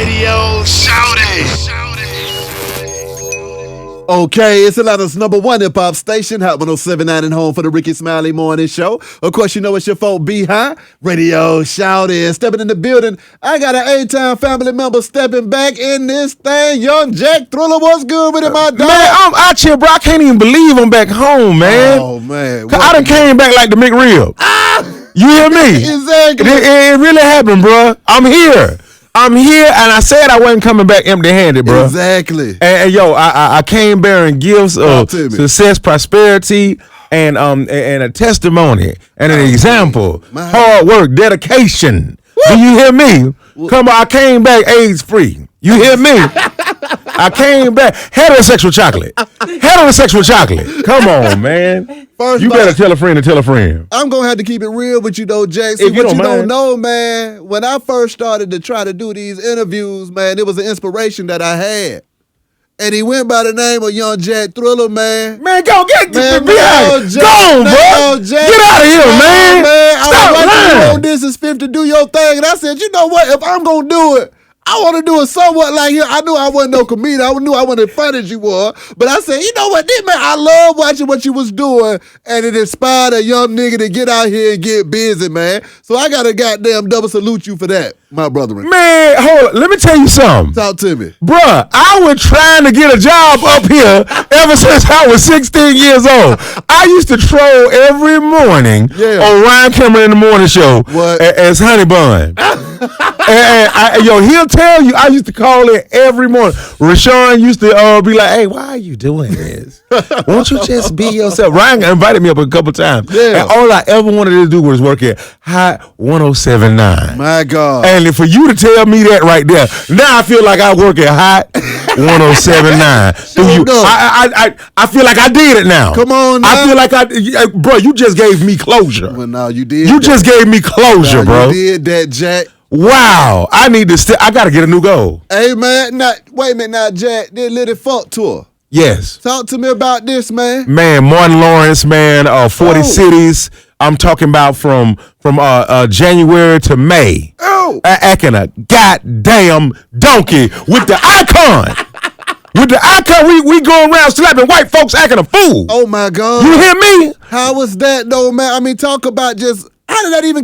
Radio Shouty. Okay, it's Atlanta's #1 hip-hop station, Hot 107.9 and home for the Ricky Smiley Morning Show. Of course, you know it's your folk, B-High, Radio Shouty. Stepping in the building, I got an A-Town family member stepping back in this thing. Young Jack Thriller, what's good with it, my dog? Man, I'm out here, bro. I can't even believe I'm back home, man. Oh, man. I done came back like the McRib. You hear me? Exactly. It really happened, bro. I'm here, and I said I wasn't coming back empty-handed, bro. Exactly. And yo, I came bearing gifts of success, prosperity, and a testimony, and an example. Hard work, dedication. Do you hear me? Come on, I came back AIDS-free. You hear me? I came back heterosexual chocolate. Heterosexual chocolate. Come on, man. First, you better tell a friend to tell a friend. I'm going to have to keep it real with you, though, Jack. See, what you don't know, man, when I first started to try to do these interviews, man, it was an inspiration that I had. And he went by the name of Young Jack Thriller, man. Man, go get man, behind. Go on, bro. Jack, get out of here, man. Stop lying. On This Is 50 do your thing. And I said, you know what? If I'm going to do it, I want to do it somewhat like him. I knew I wasn't no comedian. I knew I wasn't as funny as you were. But I said, you know what, this man, I love watching what you was doing. And it inspired a young nigga to get out here and get busy, man. So I got to goddamn double salute you for that, my brother. Man, hold on. Let me tell you something. Talk to me. Bruh, I was trying to get a job up here ever since I was 16 years old. I used to troll every morning on Ryan Cameron in the morning show as Honey Bun. and he'll tell you, I used to call in every morning. Rashawn used to be like, hey, why are you doing this? Won't you just be yourself? Ryan invited me up a couple times. Yeah. And all I ever wanted to do was work at Hot 107.9. My God. And for you to tell me that right there, now I feel like I work at Hot 107.9. I feel like I did it now. Come on now. I feel like bro, you just gave me closure. Well, no, you did. You just gave me closure, bro. You did that, Jack. Wow, I need to. I gotta get a new goal. Hey man, wait a minute now, Jack. This Little Fuck tour. Yes. Talk to me about this, man. Man, Martin Lawrence, man. 40 cities. I'm talking about from January to May. Oh, acting a goddamn donkey with the icon. With the icon, we go around slapping white folks acting a fool. Oh my God. You hear me? How was that though, man? I mean, talk about just. How did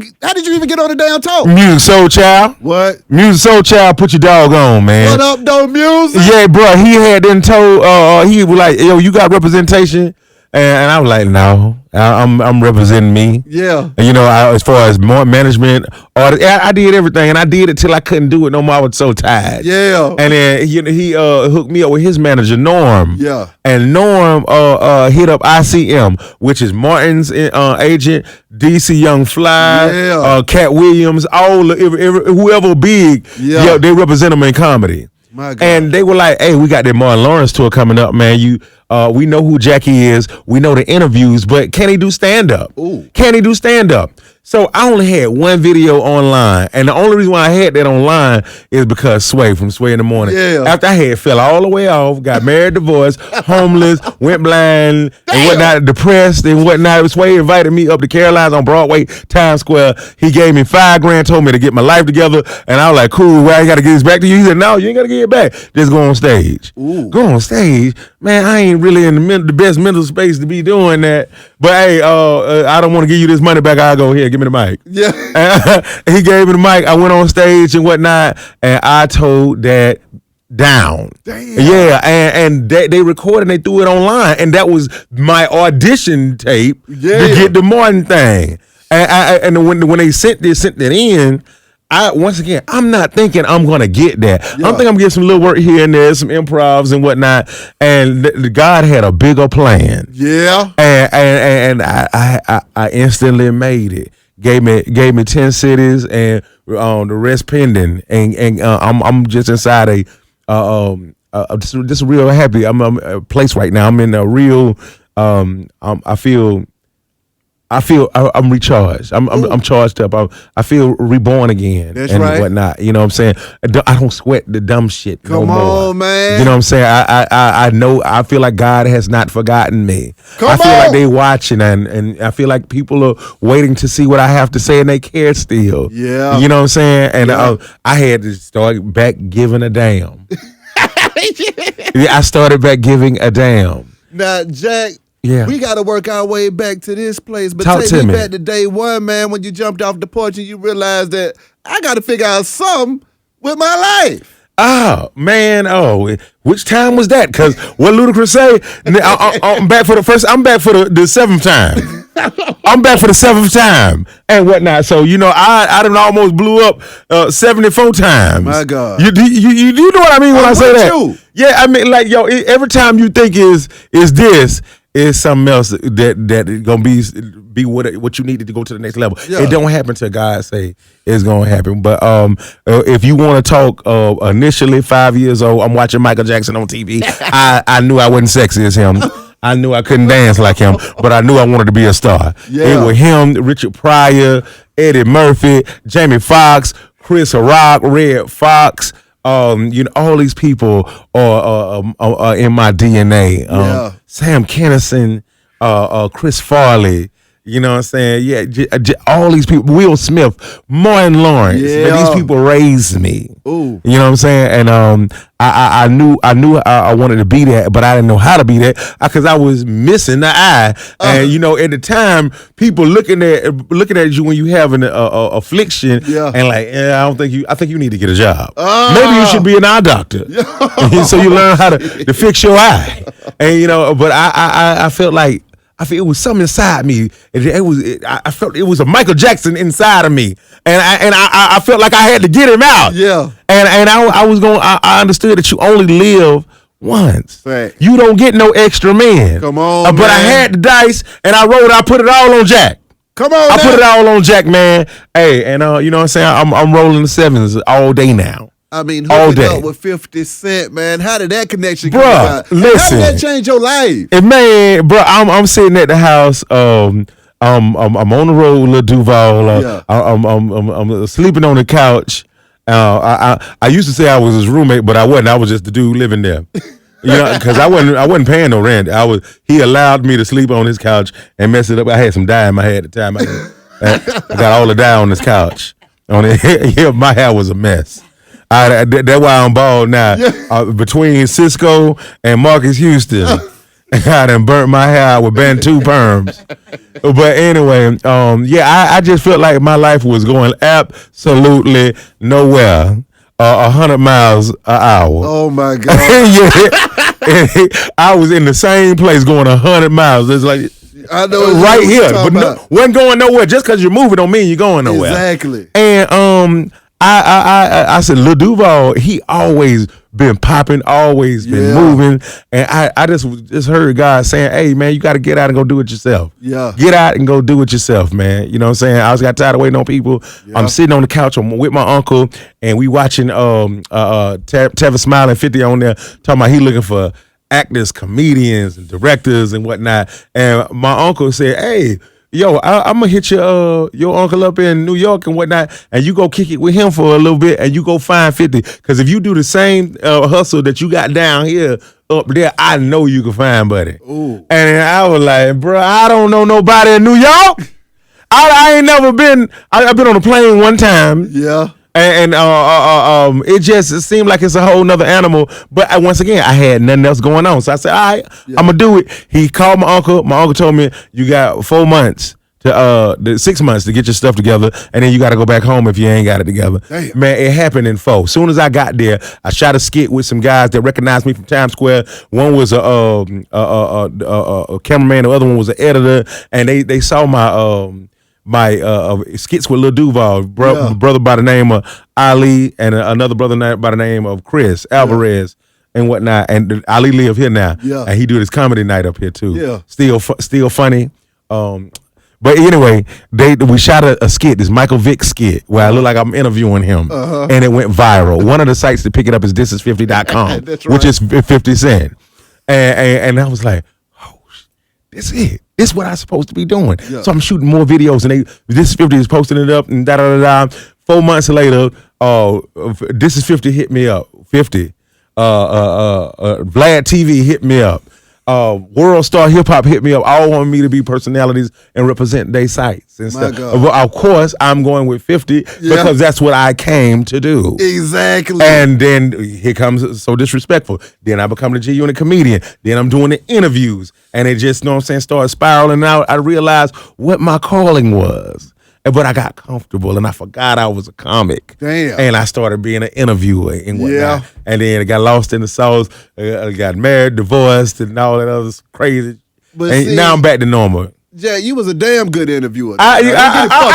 you even get on the damn talk? Music Soul Child. What? Music Soul Child, put your dog on, man. What up, though, Music? Yeah, bro. He had then told, he was like, yo, you got representation? And I was like, no, I'm representing me. Yeah. And, you know, as far as more management, I did everything, and I did it till I couldn't do it no more. I was so tired. Yeah. And then he hooked me up with his manager, Norm. Yeah. And Norm hit up ICM, which is Martin's agent, DC Young Fly, Cat Williams, all whoever big, they represent them in comedy. My God. And they were like, hey, we got that Martin Lawrence tour coming up, man. We know who Jackie is. We know the interviews, but can he do stand-up? Ooh. Can he do stand-up? So I only had one video online, and the only reason why I had that online is because Sway from Sway in the Morning. Yeah. After I had fell all the way off, got married, divorced, homeless, went blind, and whatnot, depressed and whatnot. Sway invited me up to Caroline's on Broadway, Times Square. He gave me $5,000, told me to get my life together, and I was like, cool, well, I got to get this back to you. He said, no, you ain't got to get it back. Just go on stage. Ooh. Go on stage? Man, I ain't really in the best mental space to be doing that. But hey, I don't want to give you this money back. I'll go here. Give me the mic. Yeah. He gave me the mic. I went on stage and whatnot, and I told that down. Damn. Yeah, and they recorded and they threw it online, and that was my audition tape to get the Martin thing. And when they sent it in, I'm not thinking I'm gonna get that. I'm thinking I'm getting some little work here and there, some improvs and whatnot. And God had a bigger plan. Yeah. And I instantly made it. Gave me 10 cities and the rest pending. And I'm just inside just real happy. I'm a place right now. I'm in a real. I feel I'm recharged. I'm charged up. I feel reborn again. That's and right. whatnot. You know what I'm saying? I don't sweat the dumb shit no more. Come on, man. You know what I'm saying? I know. I feel like God has not forgotten me. I feel like they watching and I feel like people are waiting to see what I have to say and they care still. Yeah. You know what I'm saying? And I had to start back giving a damn. I started back giving a damn. Now, Jack. Yeah. We got to work our way back to this place. But Talk take to me me back to day one, man, when you jumped off the porch and you realized that I got to figure out something with my life. Oh, man. Oh, which time was that? Because what Ludacris say, I'm back for the first, I'm back for the seventh time. I'm back for the seventh time and whatnot. So, you know, I done almost blew up 74 times. My God. You know what I mean when I say that? You. Yeah, I mean, like, yo, every time you think is this, is something else that gonna be what you needed to go to the next level. Yeah. It don't happen till God say it's gonna happen. But if you want to talk initially 5 years old, I'm watching Michael Jackson on TV. I knew I wasn't sexy as him. I knew I couldn't dance like him, but I knew I wanted to be a star. Yeah. It was him, Richard Pryor, Eddie Murphy, Jamie Foxx, Chris Rock, Red Fox. You know, all these people are in my DNA. Sam Kinison, Chris Farley, you know what I'm saying? Yeah, all these people, Will Smith, Martin Lawrence. Yeah. Man, these people raised me. Ooh. You know what I'm saying? And I knew I wanted to be that, but I didn't know how to be that because I was missing the eye. And you know, at the time, people looking at you when you having a affliction, and like, I think you need to get a job. Maybe you should be an eye doctor, so you learn how to fix your eye. And you know, but I felt like. It was something inside me. I felt it was a Michael Jackson inside of me, and I felt like I had to get him out. Yeah. And I understood that you only live once. Right. You don't get no extra men. Come on, but man. I had the dice, and I put it all on Jack. Come on, I put it all on Jack, man. Hey, and you know what I'm saying? I'm rolling the sevens all day now. I mean, hooking up with 50 Cent, man. How did that connection come about? Listen. How did that change your life? Man, bro, I'm sitting at the house. I'm on the road with Lil Duval. I'm sleeping on the couch. I used to say I was his roommate, but I wasn't. I was just the dude living there. You know, because I wasn't paying no rent. He allowed me to sleep on his couch and mess it up. I had some dye in my hair at the time. I got all the dye on this couch. My hair was a mess. That's why I'm bald now. Between Cisco and Marcus Houston, I done burnt my hair out with Bantu perms. But anyway, I just felt like my life was going absolutely nowhere. 100 miles an hour. Oh my God! I was in the same place going 100 miles. It's like I know right here, but wasn't going nowhere. Just because you're moving don't mean you're going nowhere. Exactly. And I said, Lil Duval, he always been popping, always been moving, and I just heard God saying, "Hey man, you got to get out and go do it yourself. Yeah, get out and go do it yourself, man." You know what I'm saying? I was got tired of waiting on people. Yeah. I'm sitting on the couch with my uncle, and we watching Tevin Smiley 50 on there talking about he looking for actors, comedians, and directors and whatnot. And my uncle said, "Hey, yo, I'm gonna hit your uncle up in New York and whatnot, and you go kick it with him for a little bit, and you go find 50. Because if you do the same hustle that you got down here up there, I know you can find buddy." Ooh. And I was like, bro, I don't know nobody in New York. I ain't never been. I've been on a plane one time. Yeah. And it just seemed like it's a whole nother animal. But once again, I had nothing else going on. So I said, all right, I'm going to do it. He called my uncle. My uncle told me, you got 4 months to 6 months to get your stuff together. And then you got to go back home if you ain't got it together. Damn. Man, it happened in 4. As soon as I got there, I shot a skit with some guys that recognized me from Times Square. One was a cameraman. The other one was an editor. And they saw my skits with Lil Duval, brother by the name of Ali, and another brother by the name of Chris Alvarez and whatnot. And Ali live here now, and he do this comedy night up here too. Yeah, still funny. But anyway, we shot a skit, this Michael Vick skit, where I look like I'm interviewing him, and it went viral. One of the sites to pick it up is thisis50.com, which is 50 Cent, and I was like, oh, this is it. It's what I'm supposed to be doing. Yeah. So I'm shooting more videos, and This Is 50 is posting it up, and da. 4 months later, This Is 50 hit me up. 50. Vlad TV hit me up. World Star Hip Hop hit me up. All want me to be personalities and represent their sites and stuff. Well, of course, I'm going with 50 because that's what I came to do. Exactly. And then here comes So Disrespectful. Then I become the G Unit comedian. Then I'm doing the interviews, and it just, started spiraling out. I realized what my calling was. But I got comfortable, and I forgot I was a comic. Damn. And I started being an interviewer and whatnot. Yeah. And then I got lost in the sauce. I got married, divorced, and all that other crazy. But and now I'm back to normal. Jack, you was a damn good interviewer. I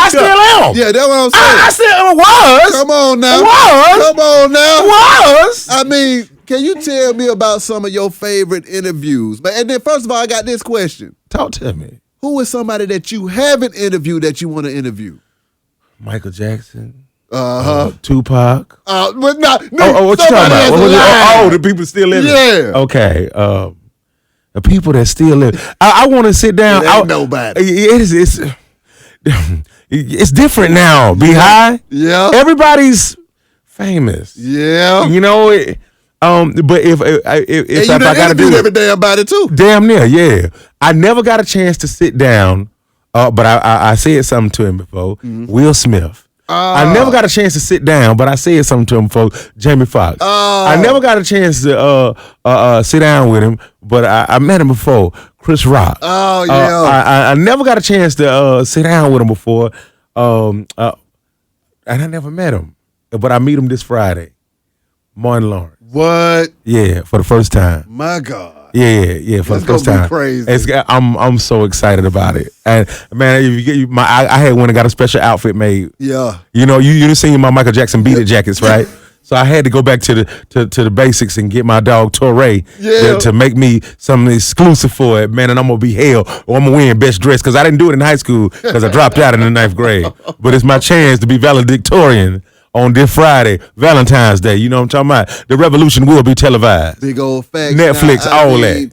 still am. Yeah, that's what I'm saying. I still was. Come on now. Was. Come on now. Was. I mean, can you tell me about some of your favorite interviews? And then first of all, I got this question. Talk to me. Who is somebody that you haven't interviewed that you want to interview? Michael Jackson. But Tupac. what you talking about? The people still living. Yeah. Okay. The people that still live. I want to sit down. Ain't nobody. It's different now. Be high. Yeah. Everybody's famous. Yeah. But if I gotta do every day about it too. Damn near, yeah. I never got a chance to sit down, but I said something to him before. Mm-hmm. Will Smith. I never got a chance to sit down, but I said something to him before. Jamie Foxx. I never got a chance to sit down with him, but I met him before. Chris Rock. Oh yeah. I never got a chance to sit down with him before, and I never met him, but I meet him this Friday. Martin Lawrence. What? Yeah, for the first time. My God. Yeah, for the first time. Crazy. I'm so excited about it. And man, I had one that got a special outfit made. Yeah. You done seen my Michael Jackson beat it jackets, right? So I had to go back to the basics and get my dog Torre to make me something exclusive for it, man. And I'm gonna be hell, or I'm gonna win best dress because I didn't do it in high school because I dropped out in the 9th grade. But it's my chance to be valedictorian on this Friday, Valentine's Day. You know what I'm talking about? The revolution will be televised. Big old facts. Netflix, that.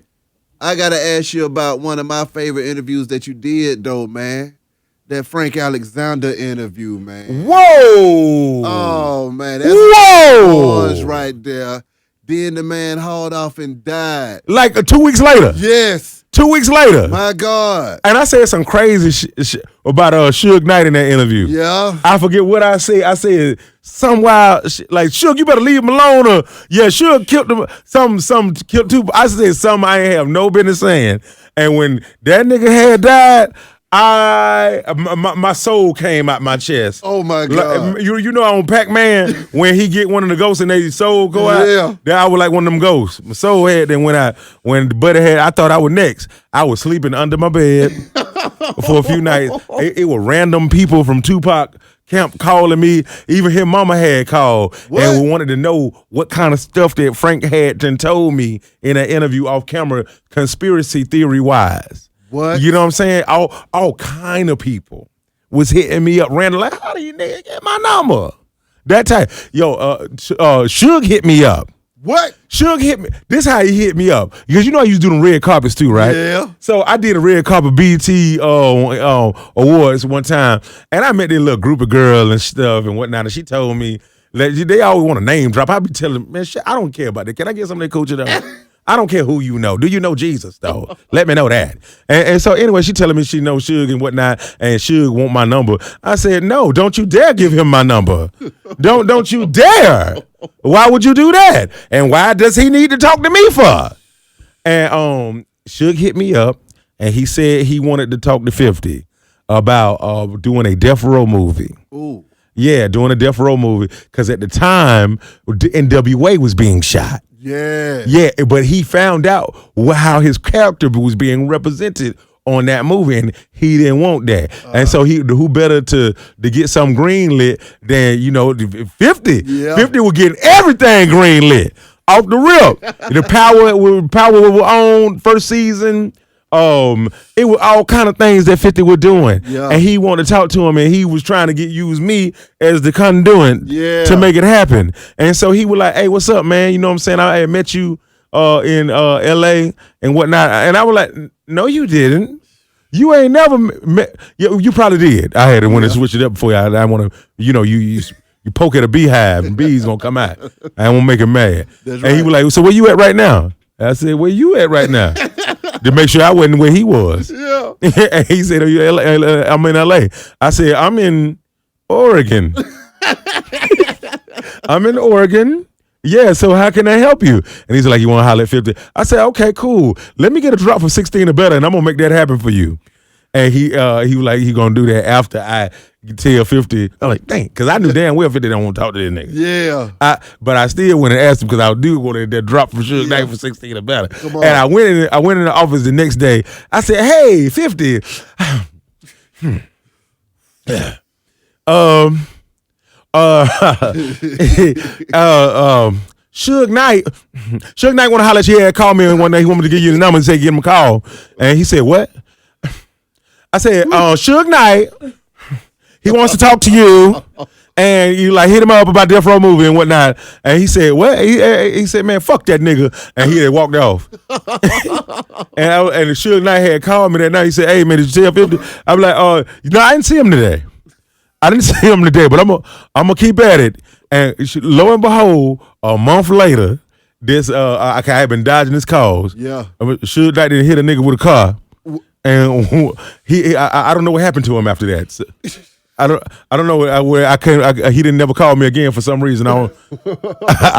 I got to ask you about one of my favorite interviews that you did, though, man. That Frank Alexander interview, man. Whoa! Oh, man. That's Whoa! Right there. Then the man hauled off and died. Like 2 weeks later? Yes. 2 weeks later. My God. And I said some crazy shit about Suge Knight in that interview. Yeah. I forget what I said. I said some wild shit, like, Suge, you better leave him alone. Or, yeah, Suge killed him. Some killed two. I said something I ain't have no business saying. And when that nigga had died, my soul came out my chest. Oh my God! Like, you know on Pac-Man when he get one of the ghosts and their soul go out. Yeah, that I was like one of them ghosts. My soul had. Then when the buddy had, I thought I was next. I was sleeping under my bed for a few nights. It was random people from Tupac camp calling me. Even his mama had called and we wanted to know what kind of stuff that Frank had told me in an interview off camera, conspiracy theory wise. What? You know what I'm saying? All kind of people was hitting me up randomly. Like, how do you nigga get my number? That time, Suge hit me up. What? Suge hit me. This how he hit me up. Because you know I used to do them red carpets too, right? Yeah. So I did a red carpet BT awards one time, and I met this little group of girls and stuff and whatnot, and she told me, they always want a name drop. I be telling them, man, shit, I don't care about that. Can I get some of that culture though? I don't care who you know. Do you know Jesus, though? Let me know that. And so anyway, she telling me she knows Suge and whatnot, and Suge want my number. I said, no, don't you dare give him my number. Don't you dare. Why would you do that? And why does he need to talk to me for? And Suge hit me up, and he said he wanted to talk to 50 about doing a Death Row movie. Ooh. Yeah, doing a Death Row movie, because at the time, NWA was being shot. Yeah, but he found out how his character was being represented on that movie, and he didn't want that. And so who better to get something greenlit than 50? Yeah. 50 was getting everything greenlit off the rip. The Power was on first season. It was all kind of things that 50 was doing, and he wanted to talk to him, and he was trying to use me as the conduit to make it happen. And so he was like, "Hey, what's up, man? You know what I'm saying? I had met you in LA and whatnot." And I was like, "No, you didn't. You ain't never met. You probably did. I had to want to switch it up before I want to. You poke at a beehive and bees gonna come out. I won't make him mad. That's right. And he was like, "So where you at right now?" I said, "Where you at right now?" To make sure I wasn't where he was. Yeah. And he said, "I'm in LA." I said, "I'm in Oregon." I'm in Oregon. Yeah, so how can I help you? And he's like, "You want to holler at 50?" I said, "Okay, cool. Let me get a drop from 16 or better, and I'm gonna make that happen for you." And he was like, he gonna do that after I tell 50. I'm like, dang, because I knew damn well 50 don't want to talk to this nigga. Yeah. But I still went and asked him because I do want that drop from Suge Knight for 16 or better. Come on. And I went in the office the next day. I said, "Hey, 50. Suge Knight want to holler at you. He had called me one day. He wanted me to give you the number and say give him a call." And he said, "What?" I said, "Suge Knight, he wants to talk to you." And you like hit him up about Death Row movie and whatnot. And he said, "What?" He said, "Man, fuck that nigga." And he had walked off. and Suge Knight had called me that night. He said, "Hey, man, did you tell 50?" I'm like, I didn't see him today. But I'm gonna keep at it." And lo and behold, a month later, this I had been dodging his calls. Yeah, Suge Knight didn't hit a nigga with a car, and I don't know what happened to him after that. So, I don't know where I came. He didn't never call me again for some reason. I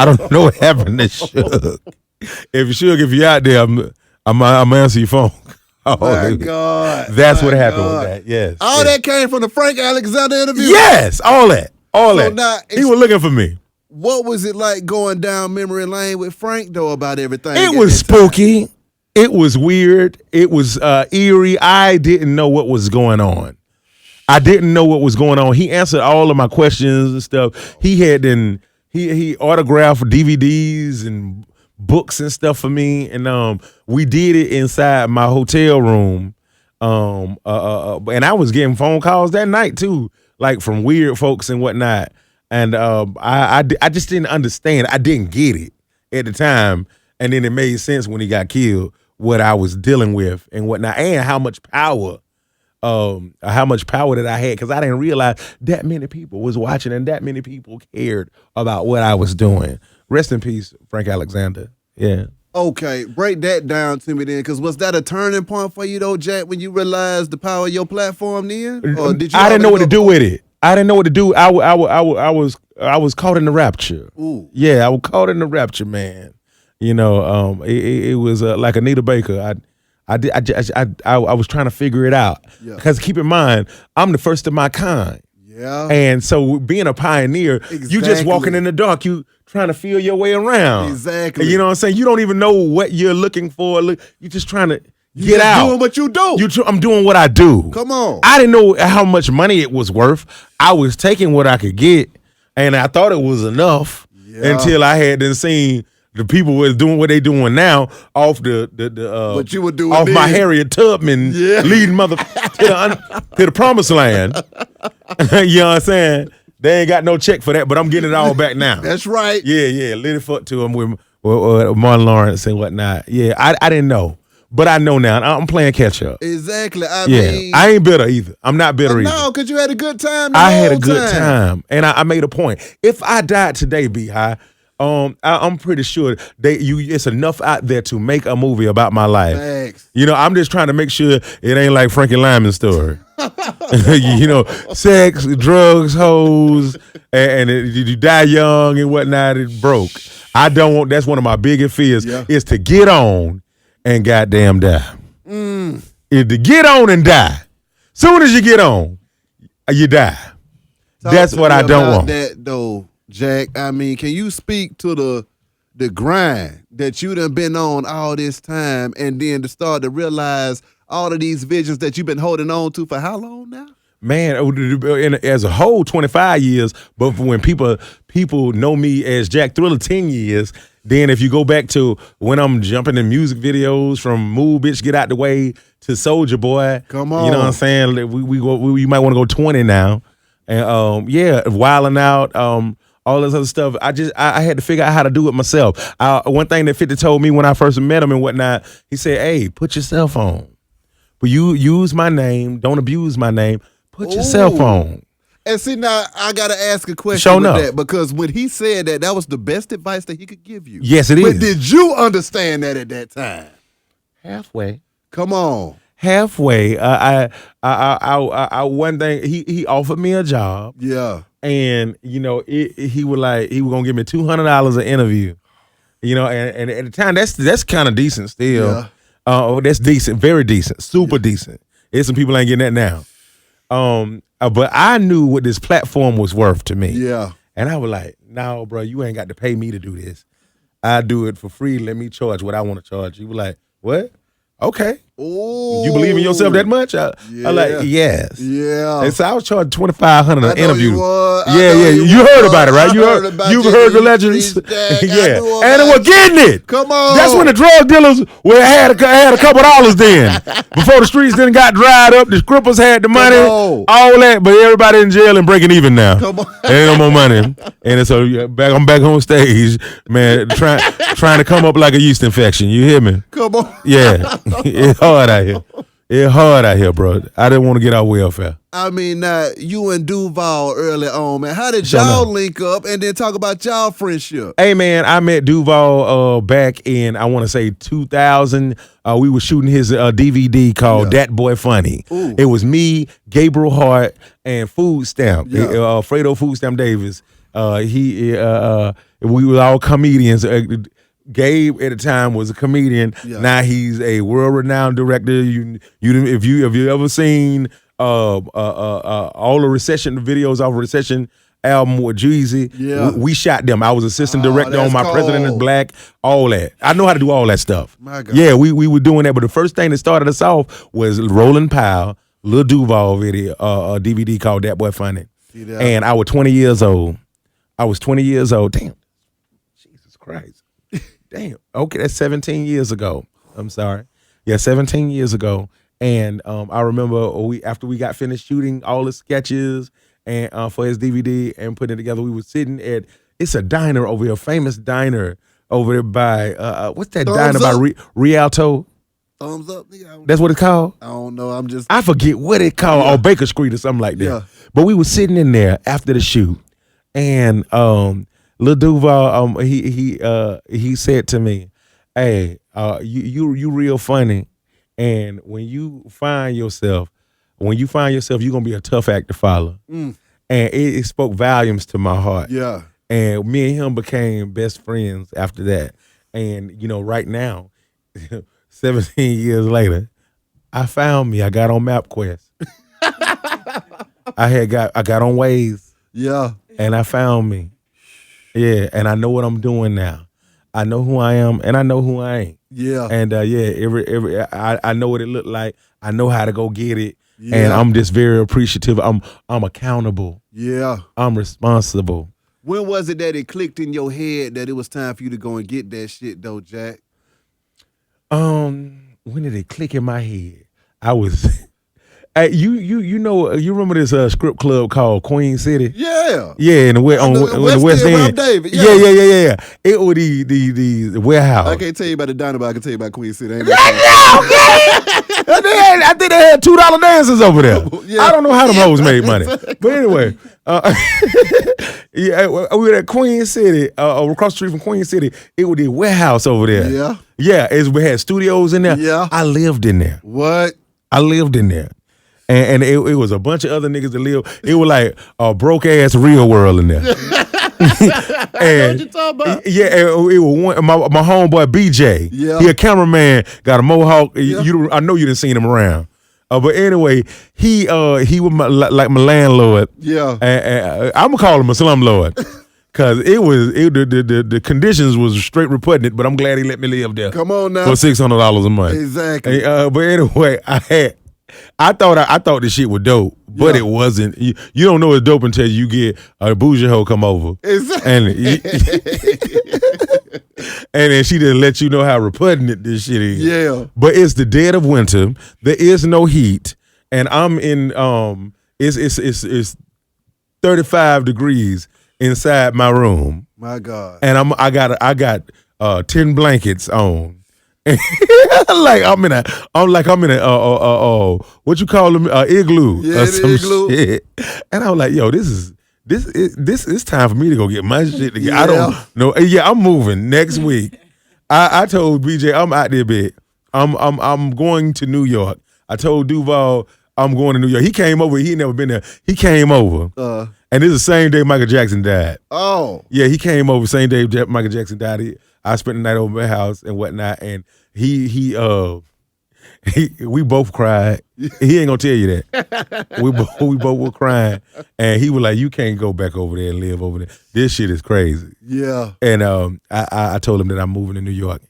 don't know what happened to Suge. If you're out there, I'm answer your phone. Oh my God. That's what happened with that. Yes. All that came from the Frank Alexander interview? Yes, all that. Now, he was looking for me. What was it like going down memory lane with Frank, though, about everything? It was spooky. It was weird. It was eerie. I didn't know what was going on. He answered all of my questions and stuff. He autographed DVDs and books and stuff for me, and we did it inside my hotel room. And I was getting phone calls that night too, like from weird folks and whatnot. And I just didn't understand. I didn't get it at the time, and then it made sense when he got killed, what I was dealing with and whatnot, and how much power that I had, because I didn't realize that many people was watching and that many people cared about what I was doing. Rest in peace, Frank Alexander. Yeah. Okay, break that down to me then, because was that a turning point for you though, Jack, when you realized the power of your platform then? Or did you? I didn't know what to do with it. I didn't know what to do. I was caught in the rapture. Ooh. Yeah, I was caught in the rapture, man. You know, it was like Anita Baker. I was trying to figure it out, because keep in mind, I'm the first of my kind. Yeah. And so being a pioneer, you just walking in the dark, you trying to feel your way around. Exactly. You know what I'm saying? You don't even know what you're looking for. You're just trying to get out. Doing what you do. I'm doing what I do. Come on. I didn't know how much money it was worth. I was taking what I could get, and I thought it was enough until I had then seen the people was doing what they doing now off what you were doing off then. my Harriet Tubman leading mother to the promised land. You know what I'm saying? They ain't got no check for that, but I'm getting it all back now. That's right. Yeah. Let it fuck to him with Martin Lawrence and whatnot. Yeah, I didn't know, but I know now. I'm playing catch up. Exactly. I mean, I ain't bitter either. I'm not bitter either. No, because you had a good time. I had a good time, and I made a point. If I died today, B-High, I'm pretty sure it's enough out there to make a movie about my life. Thanks. You know, I'm just trying to make sure it ain't like Frankie Lyman's story. You know, sex, drugs, hoes, and you die young and whatnot. It broke. I don't want. That's one of my biggest fears is to get on and goddamn die. Is to get on and die. Soon as you get on, you die. That's what I don't want. That though. Jack, I mean, can you speak to the grind that you done been on all this time, and then to start to realize all of these visions that you've been holding on to for how long now? Man, as a whole, 25 years, but when people know me as Jack Thriller 10 years, then if you go back to when I'm jumping in music videos from Move Bitch Get Out the Way to Soulja Boy. Come on. You know what I'm saying? We might want to go 20 now. And Wildin' Out, all this other stuff. I had to figure out how to do it myself. One thing that 50 told me when I first met him and whatnot, he said, "Hey, put your cell phone but you use my name. Don't abuse my name. Put your cell phone. And see, now I gotta ask a question with that, because when he said that was the best advice that he could give you. Yes, it is. But did you understand that at that time? Halfway. Come on. Halfway. I one thing he offered me a job. Yeah. And he was gonna give me $200 an interview. And at the time that's kind of decent still. Yeah. That's decent, very decent, super decent. There's some people ain't getting that now. But I knew what this platform was worth to me. Yeah. And I was like, no, bro, you ain't got to pay me to do this. I do it for free. Let me charge what I want to charge. He was like, what? Okay. Ooh. You believe in yourself that much? I like, yes. Yeah. And so I was charging $2,500 an interview. Yeah. You heard about it, right? You've heard the legends. Yeah. And they were getting it. Come on. That's when the drug dealers had a couple dollars then. Before the streets then got dried up, the scrippers had the money, all that, but everybody in jail and breaking even now. Come on. Ain't no more money. And so I'm back on stage, man, trying to come up like a yeast infection. You hear me? Come on. Yeah. It's hard out here. It's hard out here, bro. I didn't want to get out welfare. I mean, you and Duval early on, man. How did y'all link up and then talk about y'all friendship? Hey, man, I met Duval back in, I want to say 2000. We were shooting his DVD called That Boy Funny. Ooh. It was me, Gabriel Hart, and Food Stamp, Fredo Food Stamp Davis. We were all comedians. Gabe at the time was a comedian. Yeah. Now he's a world-renowned director. If you ever seen all the Recession videos off Recession album with Jeezy, we shot them. I was assistant director on My President is Black, all that. I know how to do all that stuff. My God. Yeah, we were doing that, but the first thing that started us off was Roland Powell, Lil Duval video, a DVD called That Boy Funny. And I was 20 years old. Damn. Jesus Christ. Damn. Okay, that's 17 years ago. I'm sorry. Yeah, 17 years ago. And I remember after we got finished shooting all the sketches and for his DVD and putting it together, we were sitting at, it's a diner over here, a famous diner over there by, what's that diner by Rialto? Thumbs Up? Nigga, that's what it's called? I don't know. I forget what it called, or Baker Street or something like that. Yeah. But we were sitting in there after the shoot, and Lil Duval, he said to me, "Hey, you real funny, and when you find yourself, you're gonna be a tough act to follow." And it spoke volumes to my heart. Yeah. And me and him became best friends after that. And right now, 17 years later, I found me. I got on MapQuest. I got on Waze. Yeah. And I found me. Yeah, and I know what I'm doing now. I know who I am, and I know who I ain't. Yeah. And I know what it looked like. I know how to go get it. Yeah. And I'm just very appreciative. I'm accountable. Yeah. I'm responsible. When was it that it clicked in your head that it was time for you to go and get that shit though, Jack? When did it click in my head? I was you remember this script club called Queen City? Yeah. Yeah, in the West End. David. Yeah. It was the warehouse. I can't tell you about the diner, but I can tell you about Queen City. I think they had $2 dances over there. Yeah. I don't know how them hoes made money. But anyway, we were at Queen City, across the street from Queen City. It was the warehouse over there. Yeah. Yeah, we had studios in there. Yeah. I lived in there. What? I lived in there. And it was a bunch of other niggas that lived. It was like a broke ass real world in there. I know what you're talking about. Yeah, it was my homeboy BJ. Yeah. He a cameraman, got a mohawk. Yeah. I know you done seen him around. But anyway, he was like my landlord. Yeah. I'm gonna call him a slumlord. Cause the conditions was straight repugnant, but I'm glad he let me live there. Come on now. For $600 a month. Exactly. But anyway, I thought this shit was dope, but it wasn't. You don't know it's dope until you get a bougie hoe come over. Exactly. And then she didn't let you know how repugnant this shit is. Yeah. But it's the dead of winter. There is no heat, and I'm in it's 35 degrees inside my room. My God. And I got 10 blankets on. Like I'm in a what you call them igloo Yeah, or some igloo. shit. And I was like, yo, this is time for me to go get my shit together. Yeah. I don't know. Yeah, I'm moving next week. I told BJ I'm out there, bit. I'm going to New York. I told Duval I'm going to New York. He came over. He ain't never been there. He came over. And this is the same day Michael Jackson died. Oh. Yeah, he came over same day Michael Jackson died. I spent the night over my house and whatnot, and we both cried. He ain't gonna tell you that. we both were crying, and he was like, "You can't go back over there and live over there. This shit is crazy." Yeah. And I told him that I'm moving to New York,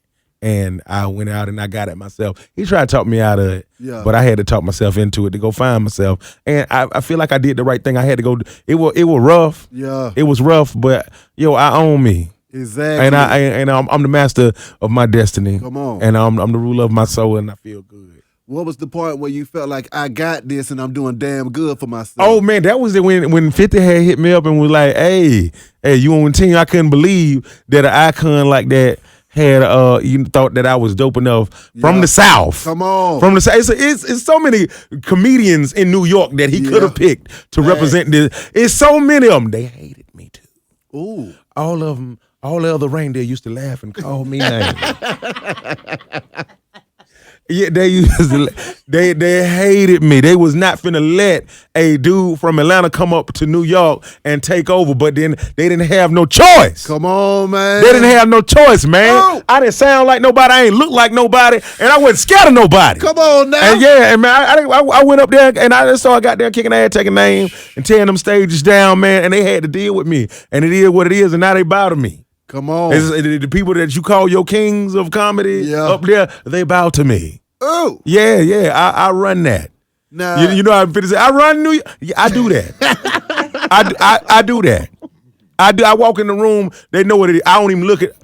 and I went out and I got it myself. He tried to talk me out of it, but I had to talk myself into it to go find myself. And I feel like I did the right thing. I had to go. It was rough. Yeah. It was rough, but I own me. Exactly. And I'm the master of my destiny. Come on. And I'm the ruler of my soul, and I feel good. What was the part where you felt like I got this and I'm doing damn good for myself? Oh man, that was it when 50 had hit me up and was like, hey, you on the team? I couldn't believe that an icon like that had you thought that I was dope enough from the South. Come on. From the South. It's so many comedians in New York that he could have picked to represent this. It's so many of them. They hated me too. Ooh. All of them. All the other reindeer used to laugh and call me names. Yeah, they hated me. They was not finna let a dude from Atlanta come up to New York and take over, but then they didn't have no choice. Come on, man. They didn't have no choice, man. Oh. I didn't sound like nobody. I ain't look like nobody, and I wasn't scared of nobody. Come on now. And yeah, and man, I went up there and I got there kicking ass, taking names, and tearing them stages down, man. And they had to deal with me, and it is what it is, and now they bow to me. Come on. The people that you call your kings of comedy up there, they bow to me. Oh. Yeah, I run that. Nah. You know how I'm finna say, I run New York. Yeah, I do that. I do that. I walk in the room, they know what it is. I don't look at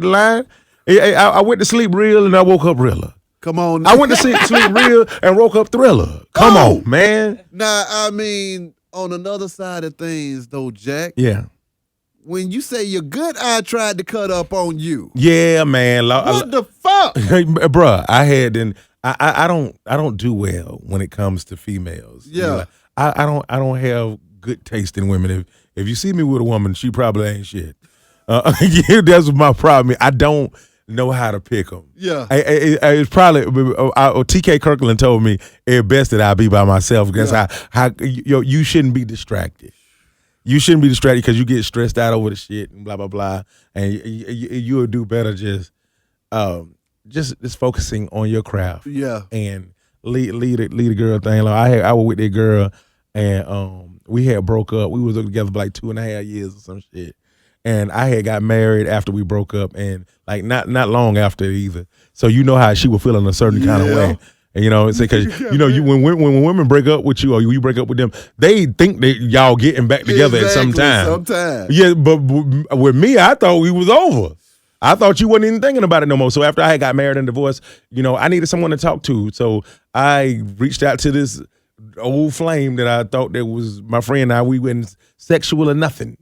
the line. I went to sleep real and I woke up realer. Come on. I went to sleep real and woke up thriller. Come on, man. Nah, I mean, on another side of things though, Jack. Yeah. When you say you're good, I tried to cut up on you. Yeah, man. What the fuck? Bruh, I don't do well when it comes to females. Yeah. You know, I don't have good taste in women. If you see me with a woman, she probably ain't shit. Yeah, that's my problem. I don't know how to pick them. Yeah. It's probably TK Kirkland told me it's best that I be by myself because you shouldn't be distracted. You shouldn't be distracted because you get stressed out over the shit and blah blah blah, and you'll do better just focusing on your craft. Yeah, and lead a girl thing. Like I was with that girl, and we had broke up. We was together for like 2.5 years or some shit, and I had got married after we broke up, and like not long after either. So you know how she was feeling a certain kind of way. And you know, it's because when women break up with you or you break up with them, they think that y'all getting back together at some time. Sometimes. Yeah, but with me, I thought we was over. I thought you wasn't even thinking about it no more. So after I had got married and divorced, I needed someone to talk to. So I reached out to this old flame that I thought that was my friend. Now we went sexual or nothing.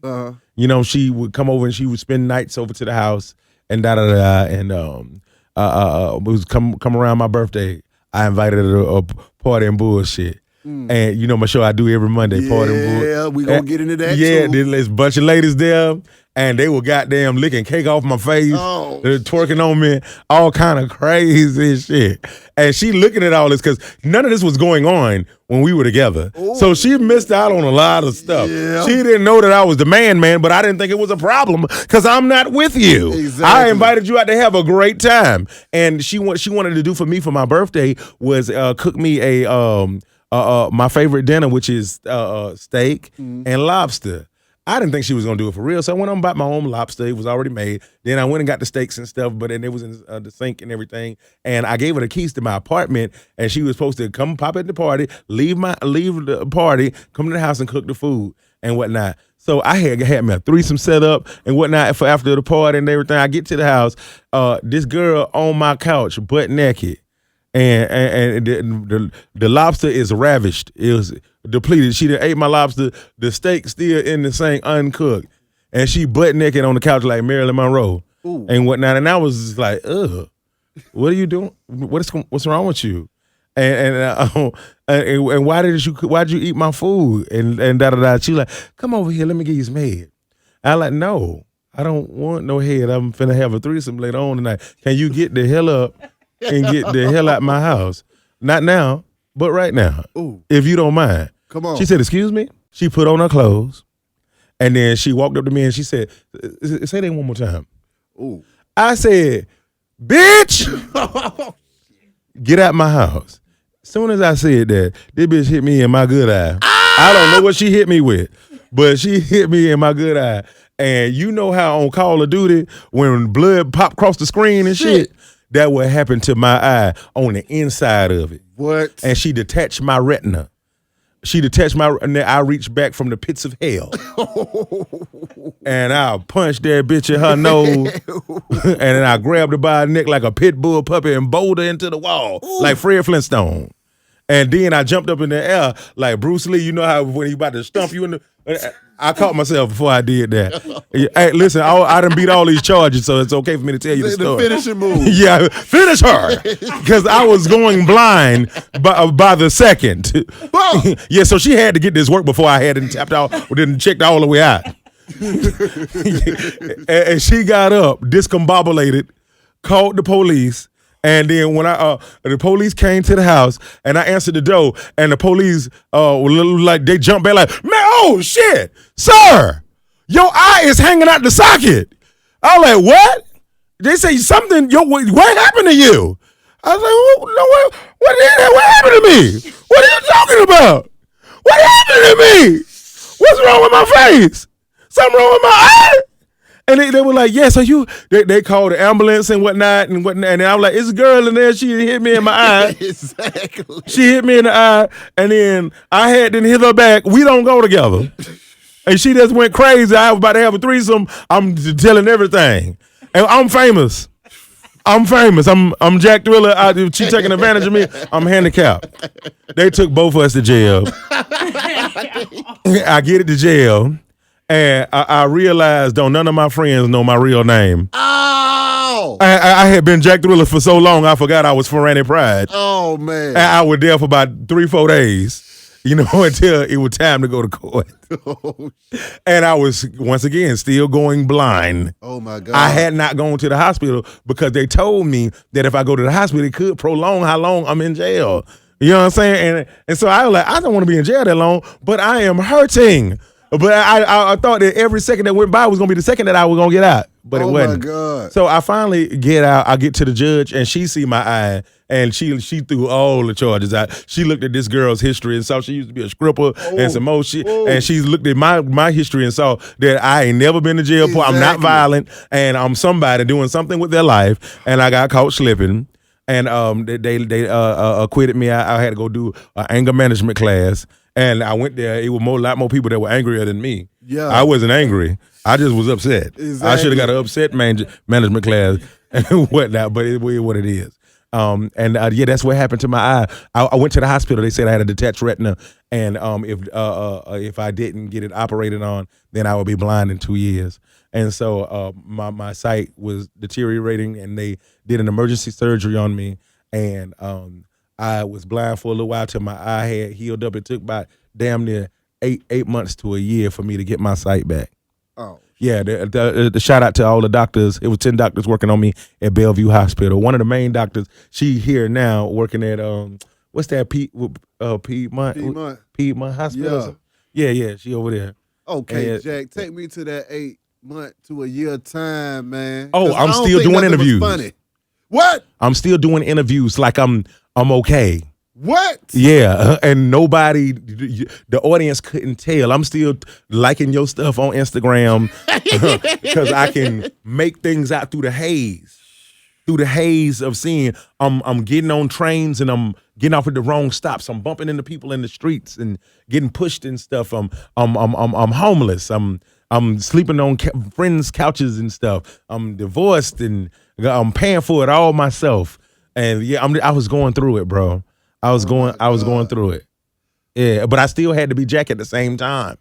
She would come over and she would spend nights over to the house and and it was come around my birthday. I invited her to a party and bullshit. And my show I do every Monday, party and bullshit. Yeah, we gonna get into that too. Yeah, there's a bunch of ladies there, and they were goddamn licking cake off my face. Oh. They're twerking on me, all kind of crazy shit. And she looking at all this because none of this was going on when we were together. Ooh. So she missed out on a lot of stuff. Yeah. She didn't know that I was the man, but I didn't think it was a problem because I'm not with you. Exactly. I invited you out to have a great time. And she wanted to do for me for my birthday was cook me my favorite dinner, which is steak and lobster. I didn't think she was gonna do it for real, so I went on and bought my own lobster. It was already made. Then I went and got the steaks and stuff, but then it was in the sink and everything. And I gave her the keys to my apartment, and she was supposed to come pop at the party, leave the party, come to the house and cook the food and whatnot. So I had me a threesome set up and whatnot for after the party and everything. I get to the house, this girl on my couch, butt naked. And the lobster is ravished. It was depleted. She done ate my lobster. The steak still in the sink, uncooked. And she butt naked on the couch like Marilyn Monroe. Ooh. And whatnot. And I was just like, ugh. What are you doing? What's wrong with you? And why'd you eat my food? And da da da. She like, come over here, let me give you some head. I like, no, I don't want no head. I'm finna have a threesome later on tonight. Can you get the hell up and get the hell out my house? Not now, but right now. Ooh. If you don't mind. Come on. She said, excuse me? She put on her clothes, and then she walked up to me and she said, say that one more time. Ooh. I said, bitch, get out my house. As soon as I said that, this bitch hit me in my good eye. I don't know what she hit me with, but she hit me in my good eye. And you know how on Call of Duty, when blood pop across the screen and shit, that would happen to my eye on the inside of it. What? And she detached my retina. And I reached back from the pits of hell. And I punched that bitch in her nose. And then I grabbed her by her neck like a pit bull puppy and bowled her into the wall. Ooh. Like Fred Flintstone. And then I jumped up in the air like Bruce Lee. You know how when he about to stump you in the... I caught myself before I did that. Hey, listen, I done beat all these charges, so it's okay for me to tell you the story. The finishing move. Yeah, finish her. Because I was going blind by the second. Yeah, so she had to get this work before I hadn't tapped out, or didn't checked all the way out. And she got up, discombobulated, called the police. And then when the police came to the house and I answered the door and the police like they jumped back like, man, oh shit, sir, your eye is hanging out the socket. I was like, what? They say something. What happened to you? I was like, what happened to me? What are you talking about? What happened to me? What's wrong with my face? Something wrong with my eye? And they were like, yeah, so they called the ambulance and whatnot. And I was like, it's a girl in there. She hit me in my eye. Exactly. She hit me in the eye. And then I didn't hit her back. We don't go together. And she just went crazy. I was about to have a threesome. I'm telling everything. And I'm famous. I'm Jack Thriller. She taking advantage of me. I'm handicapped. They took both of us to jail. I get it to jail. And I realized, none of my friends know my real name. Oh! I had been Jack Thriller for so long, I forgot I was Ferrani Pride. Oh, man. And I was there for about 3-4 days, until it was time to go to court. Oh, and I was, once again, still going blind. Oh, my God. I had not gone to the hospital because they told me that if I go to the hospital, it could prolong how long I'm in jail. You know what I'm saying? And so I was like, I don't want to be in jail that long, but I am hurting. But I thought that every second that went by was going to be the second that I was going to get out. But it wasn't. Oh, my God. So I finally get out. I get to the judge, and she see my eye, and she threw all the charges out. She looked at this girl's history and saw she used to be a stripper and some more shit. And she looked at my history and saw that I ain't never been to jail before. I'm not violent, and I'm somebody doing something with their life, and I got caught slipping. And they acquitted me. I had to go do an anger management class. And I went there. It was a lot more people that were angrier than me. Yeah, I wasn't angry. I just was upset. Exactly. I should have got an upset management class and whatnot. But it is what it is. Yeah, that's what happened to my eye. I went to the hospital. They said I had a detached retina, and if I didn't get it operated on, then I would be blind in 2 years. And so my sight was deteriorating, and they did an emergency surgery on me, and I was blind for a little while till my eye had healed up. It took about damn near eight months to a year for me to get my sight back. Oh. Yeah, the shout out to all the doctors. It was 10 doctors working on me at Bellevue Hospital. One of the main doctors, she here now working at what's that Piedmont Hospital? Yeah, she over there. Okay, and, Jack, take me to that 8 month to a year time, man. Oh, I'm still doing interviews. Funny. What? I'm still doing interviews like I'm okay. What? Yeah, and nobody, the audience couldn't tell. I'm still liking your stuff on Instagram because I can make things out through the haze of seeing. I'm getting on trains and I'm getting off at the wrong stops. I'm bumping into people in the streets and getting pushed and stuff. I'm homeless. I'm sleeping on friends' couches and stuff. I'm divorced and I'm paying for it all myself. And yeah, I was going through it, bro. I was going through it. Yeah, but I still had to be Jack at the same time.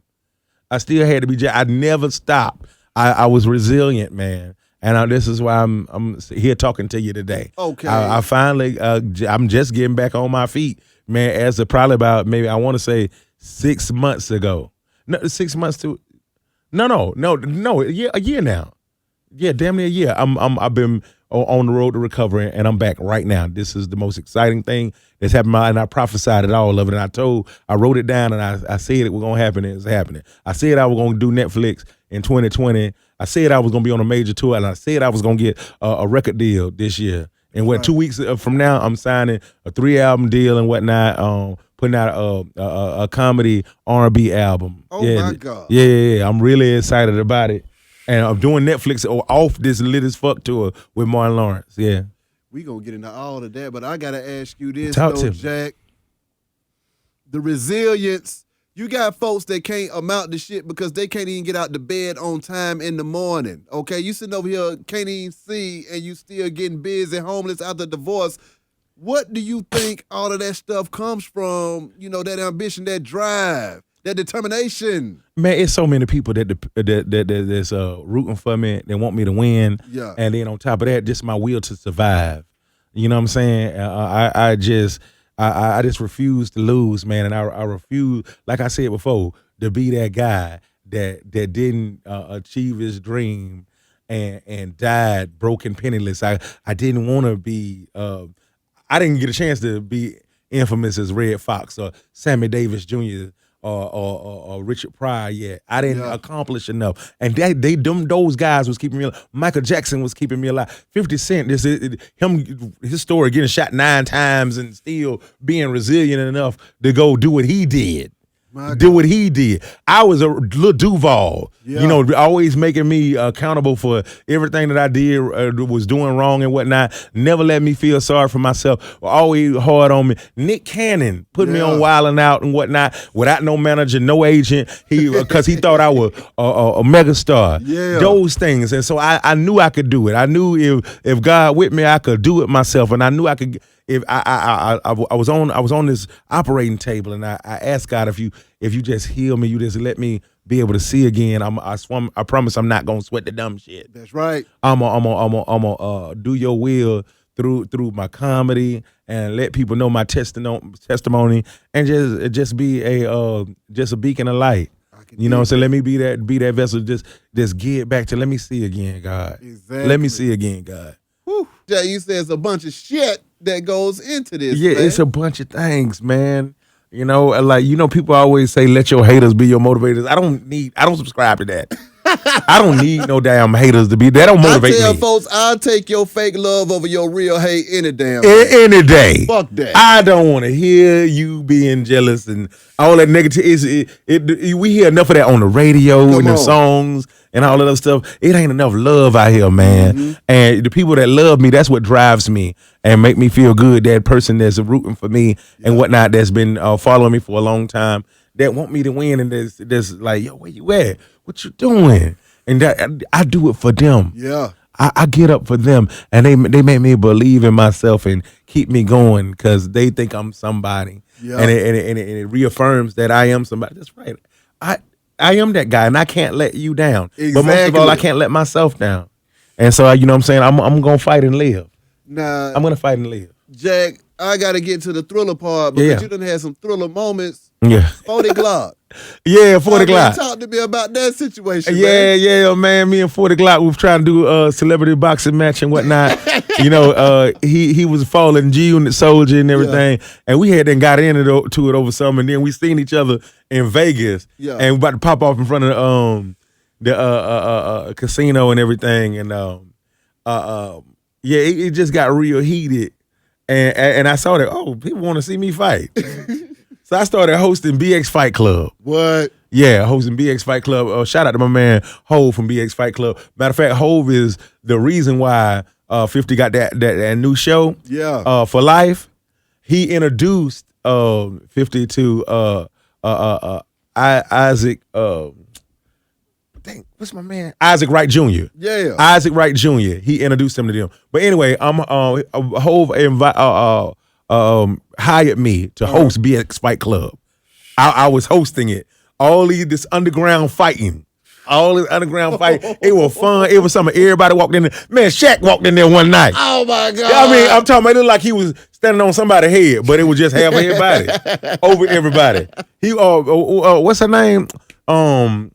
I still had to be Jack. I never stopped. I was resilient, man. and this is why I'm here talking to you today. Okay. I finally I'm just getting back on my feet, man. As of probably about maybe I want to say 6 months ago. No, 6 months to no. A year now. Yeah, damn near a year. I've been on the road to recovery, and I'm back right now. This is the most exciting thing that's happened, and I prophesied it all of it. And I wrote it down, and I said it was gonna happen, and it's happening. I said I was gonna do Netflix in 2020. I said I was gonna be on a major tour, and I said I was gonna get a record deal this year. And 2 weeks from now, I'm signing a 3-album deal and whatnot. Putting out a comedy R&B album. Oh my God! Yeah. I'm really excited about it. And I'm doing Netflix off this lit as fuck tour with Martin Lawrence. Yeah. We gonna get into all of that, but I gotta ask you this, Jack. The resilience. You got folks that can't amount to shit because they can't even get out the bed on time in the morning. Okay, you sitting over here, can't even see, and you still getting busy, homeless after divorce. What do you think all of that stuff comes from? You know, that ambition, that drive, that determination. Man, it's so many people that's rooting for me. They want me to win. Yeah. And then on top of that, just my will to survive. You know what I'm saying? I just refuse to lose, man. And I refuse, like I said before, to be that guy that didn't achieve his dream and died broken, penniless. I didn't want to be. I didn't get a chance to be infamous as Red Fox or Sammy Davis Jr. or Richard Pryor yet. I didn't accomplish enough. And those guys was keeping me alive. Michael Jackson was keeping me alive. 50 Cent, his story getting shot 9 times and still being resilient enough to go do what he did. What he did. I was a little Duval, you know, always making me accountable for everything that I did, was doing wrong and whatnot. Never let me feel sorry for myself. Always hard on me. Nick Cannon put me on Wild 'N Out and whatnot without no manager, no agent. Because he thought I was a megastar. Yeah. Those things. And so I knew I could do it. I knew if God with me, I could do it myself. And I knew I could. If I was on this operating table, and I asked God, if you just heal me, you just let me be able to see again. I promise I'm not gonna sweat the dumb shit. That's right. I'm gonna do your will through my comedy and let people know my testimony and just be a beacon of light. You know, so let me be that vessel. Just get back to let me see again, God. Exactly. Let me see again, God. Whew. Jay, you say it's a bunch of shit that goes into this. Yeah, man. It's a bunch of things, man. You know, like, people always say, let your haters be your motivators. I don't subscribe to that. I don't need no damn haters to be. That don't motivate me. I tell folks, I'll take your fake love over your real hate any damn any day. Fuck that. I don't want to hear you being jealous and all that negativity. We hear enough of that on the radio and the songs and all of that stuff. It ain't enough love out here, man. Mm-hmm. And the people that love me, that's what drives me and make me feel good. That person that's rooting for me and whatnot, that's been following me for a long time, that want me to win, and that's like, yo, where you at? What you doing? And that, I do it for them. Yeah. I get up for them, and they make me believe in myself and keep me going because they think I'm somebody. Yeah. And it reaffirms that I am somebody. That's right. I am that guy, and I can't let you down. Exactly. But most of all, I can't let myself down. And so, you know what I'm saying? I'm going to fight and live. Nah, I'm going to fight and live. Jack, I got to get to the thriller part because you done had some thriller moments. Yeah. 40 Glocc. Yeah, 40 Glocc. Talk to me about that situation, man. Me and 40 Glocc, we was trying to do a celebrity boxing match and whatnot. You know, he was falling G-Unit soldier and everything. Yeah. And we had then got into it over something. And then we seen each other in Vegas. Yeah. And we about to pop off in front of the casino and everything. And it just got real heated. And I saw that, people want to see me fight. So I started hosting BX Fight Club. What? Yeah, hosting BX Fight Club. Shout out to my man Hove from BX Fight Club. Matter of fact, Hove is the reason why 50 got that new show. Yeah. For life. He introduced 50 to Isaac. What's my man? Isaac Wright Jr. Yeah. Isaac Wright Jr. He introduced him to them. But anyway, Hove hired me to host BX Fight Club. I was hosting it. This underground fighting. all this underground fight. It was fun. It was something everybody walked in there. Man, Shaq walked in there one night. Oh my God. I mean, I'm talking about it looked like he was standing on somebody's head, but it was just half of his body over everybody. He what's her name? Remy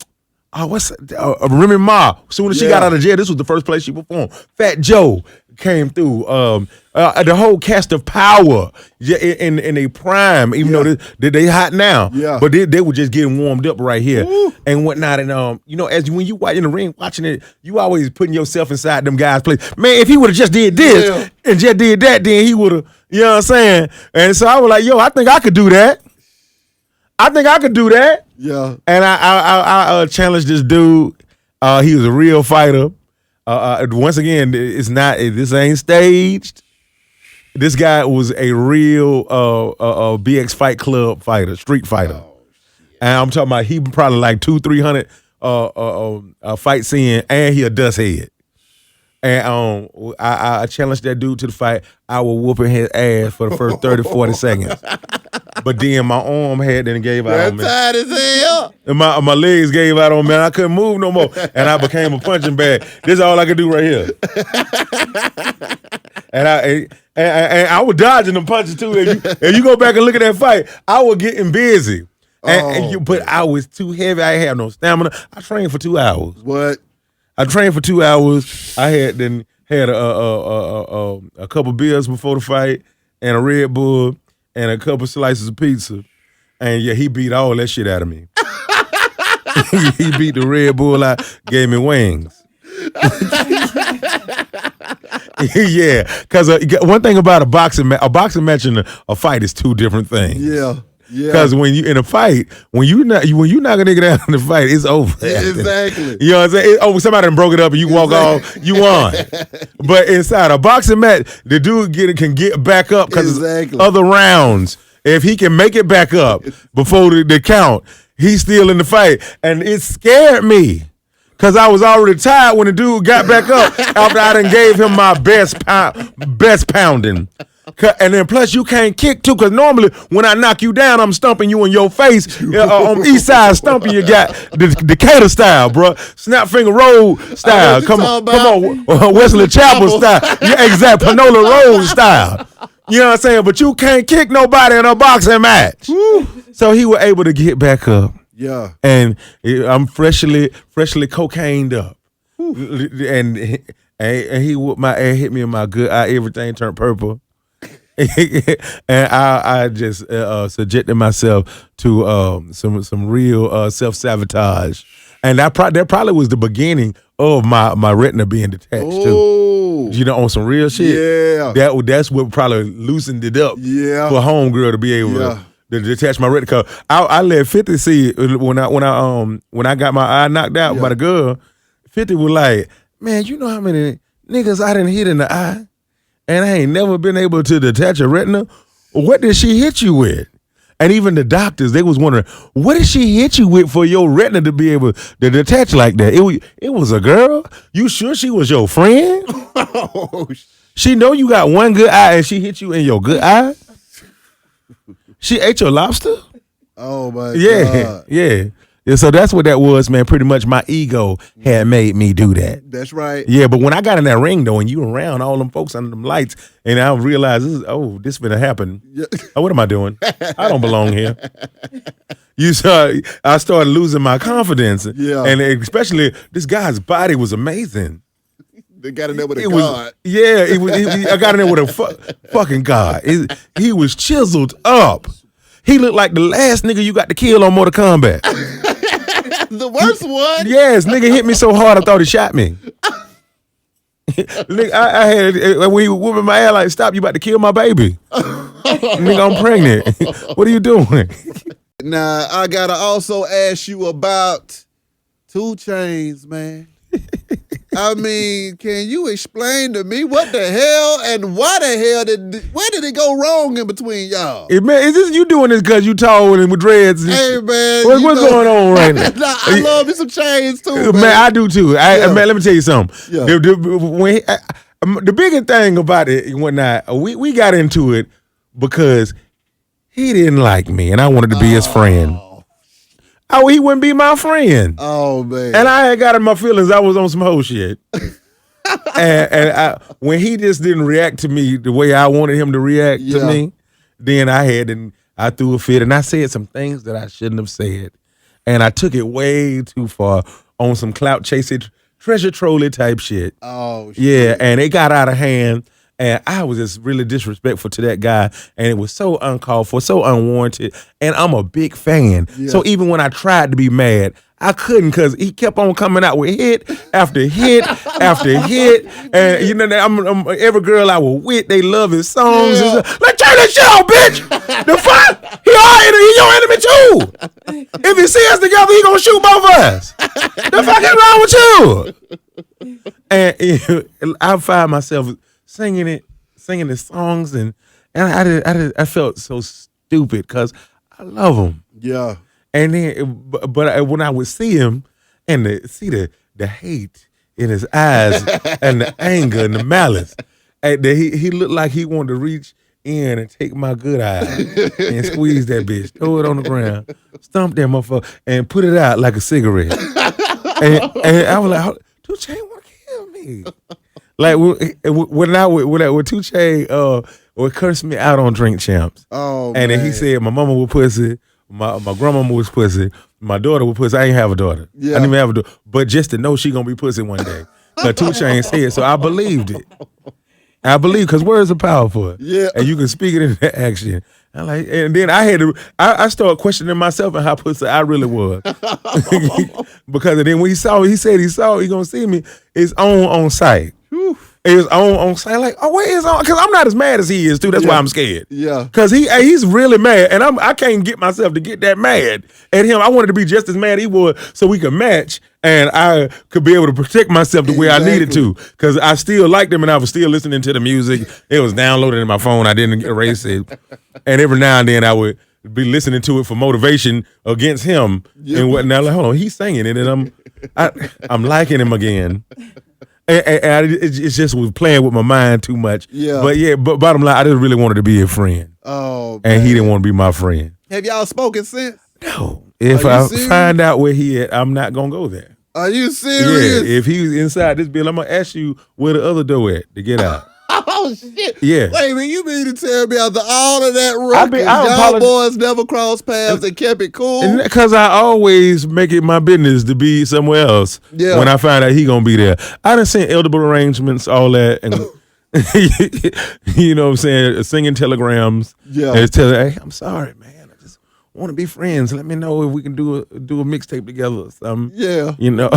Ma. As soon as she got out of jail, this was the first place she performed. Fat Joe came through. The whole cast of Power in a prime, even though they hot now. Yeah. But they were just getting warmed up right here and whatnot. And as when you watch in the ring watching it, you always putting yourself inside them guys' place. Man, if he would have just did this and just did that, then he would have. You know what I'm saying? And so I was like, yo, I think I could do that. Yeah. And I challenged this dude. He was a real fighter. Once again, this ain't staged. This guy was a real BX Fight Club fighter, street fighter. Oh, and I'm talking about he probably like 200-300 fights in, and he a dust head. And I challenged that dude to the fight. I was whooping his ass for the first 30-40 seconds. But then my arm gave out on me. Tired as hell. And my legs gave out on me. And I couldn't move no more. And I became a punching bag. This is all I could do right here. And I was dodging them punches too. If you go back and look at that fight, I was getting busy. But I was too heavy. I had no stamina. I trained for 2 hours. What? I trained for 2 hours. I had a couple beers before the fight and a Red Bull and a couple slices of pizza. And he beat all that shit out of me. He beat the Red Bull out, gave me wings. Yeah, because one thing about a boxing match and a fight is two different things. Yeah. Because when you in a fight, when you knock a nigga down in the fight, it's over. Exactly. You know what I'm saying? Somebody done broke it up and you walk off, you won. But inside a boxing match, the dude can get back up because other rounds. If he can make it back up before the count, he's still in the fight. And it scared me. Because I was already tired when the dude got back up after I done gave him my best pounding. And then plus you can't kick too, because normally when I knock you down, I'm stumping you in your face. On east side, stumping you got the Decatur style, bro. Snap finger roll style. Come on, Wesley Chapel style. Yeah, exact Panola Road style. You know what I'm saying? But you can't kick nobody in a boxing match. Woo. So he was able to get back up. Yeah. And I'm freshly cocained up. And he whooped my ass, hit me in my good eye, everything turned purple. And I just subjected myself to some real self-sabotage. And that probably was the beginning of my retina being detached too. You know, on some real shit. Yeah. That's what probably loosened it up for a homegirl to be able to detach my retina. I let 50 see it when I got my eye knocked out by the girl. 50 was like, man, you know how many niggas I done hit in the eye? And I ain't never been able to detach a retina. What did she hit you with? And even the doctors, they was wondering, what did she hit you with for your retina to be able to detach like that? It was a girl? You sure she was your friend? She know you got one good eye and she hit you in your good eye? She ate your lobster? Oh, my God. Yeah. So that's what that was, man. Pretty much my ego had made me do that. That's right. Yeah, but when I got in that ring, though, and you around all them folks under them lights, and I realized, this finna happen. Yeah. What am I doing? I don't belong here. I started losing my confidence. Yeah. And especially, this guy's body was amazing. They got in there with a god. I got in there with a fucking god. He was chiseled up. He looked like the last nigga you got to kill on Mortal Kombat. The worst one? Yes, nigga hit me so hard I thought he shot me. Nigga, I had, when he was whooping my ass like, stop, you about to kill my baby. Nigga, I'm pregnant. What are you doing? Now, I gotta also ask you about 2 Chainz, man. I mean, can you explain to me what the hell and why the hell where did it go wrong in between y'all? Man, is this you doing this because you tall and with dreads? Hey, man. What's going on right now? I love me some Chainz too, man. I do too. Man, let me tell you something. Yeah. The biggest thing about it when we got into it because he didn't like me and I wanted to be his friend. he wouldn't be my friend. Oh man! And I had got in my feelings. I was on some whole shit. When he just didn't react to me the way I wanted him to react to me, then I threw a fit and I said some things that I shouldn't have said, and I took it way too far on some clout chasing, treasure trolley type shit. Oh shit. Yeah, and it got out of hand. And I was just really disrespectful to that guy. And it was so uncalled for, so unwarranted. And I'm a big fan. Yeah. So even when I tried to be mad, I couldn't because he kept on coming out with hit after hit after hit. And, you know, I'm every girl I was with, they love his songs. Yeah. Like, turn that shit off, bitch. The fuck? He your enemy too. If he see us together, he gonna shoot both of us. The fuck is wrong with you? And I find myself singing the songs, and I felt so stupid because I love him. Yeah. And then, but when I would see him and see the hate in his eyes and the anger and the malice, and he looked like he wanted to reach in and take my good eye and squeeze that bitch, throw it on the ground, stomp that motherfucker, and put it out like a cigarette. and I was like, 2 Chainz want to kill me. Like when 2 Chainz would curse me out on Drink Champs. Oh, and then he said my mama was pussy, my grandmama was pussy, my daughter was pussy. I ain't have a daughter. Yeah. I didn't even have a daughter. But just to know she gonna be pussy one day. But 2 Chainz said, so I believed it. I believe because words are powerful. Yeah. And you can speak it into action. And then I started questioning myself and how pussy I really was. Because then when he said he gonna see me, it's on site. Whew. It was on site, like, oh, where is on? Because I'm not as mad as he is, too. That's why I'm scared. Yeah. Because he's really mad, and I can't get myself to get that mad at him. I wanted to be just as mad as he was so we could match, and I could be able to protect myself the way I needed to. Because I still liked him, and I was still listening to the music. It was downloaded in my phone. I didn't erase it. And every now and then I would be listening to it for motivation against him and whatnot. Like, hold on, he's singing it, and I'm liking him again. And it just was playing with my mind too much. Yeah. But bottom line, I just really wanted to be a friend. Oh, man. And he didn't want to be my friend. Have y'all spoken since? No. If I find out where he at, I'm not going to go there. Are you serious? Yeah. If he's inside this bill, I'm going to ask you where the other door at to get out. Oh, shit. Yeah. Wait a minute, you mean to tell me after all of that ruckus, y'all boys never crossed paths and kept it cool? Because I always make it my business to be somewhere else when I find out he going to be there. I done sent edible arrangements, all that, and you know what I'm saying, singing telegrams. Yeah. And telling, hey, I'm sorry, man. I just want to be friends. Let me know if we can do a mixtape together or something. Yeah. You know,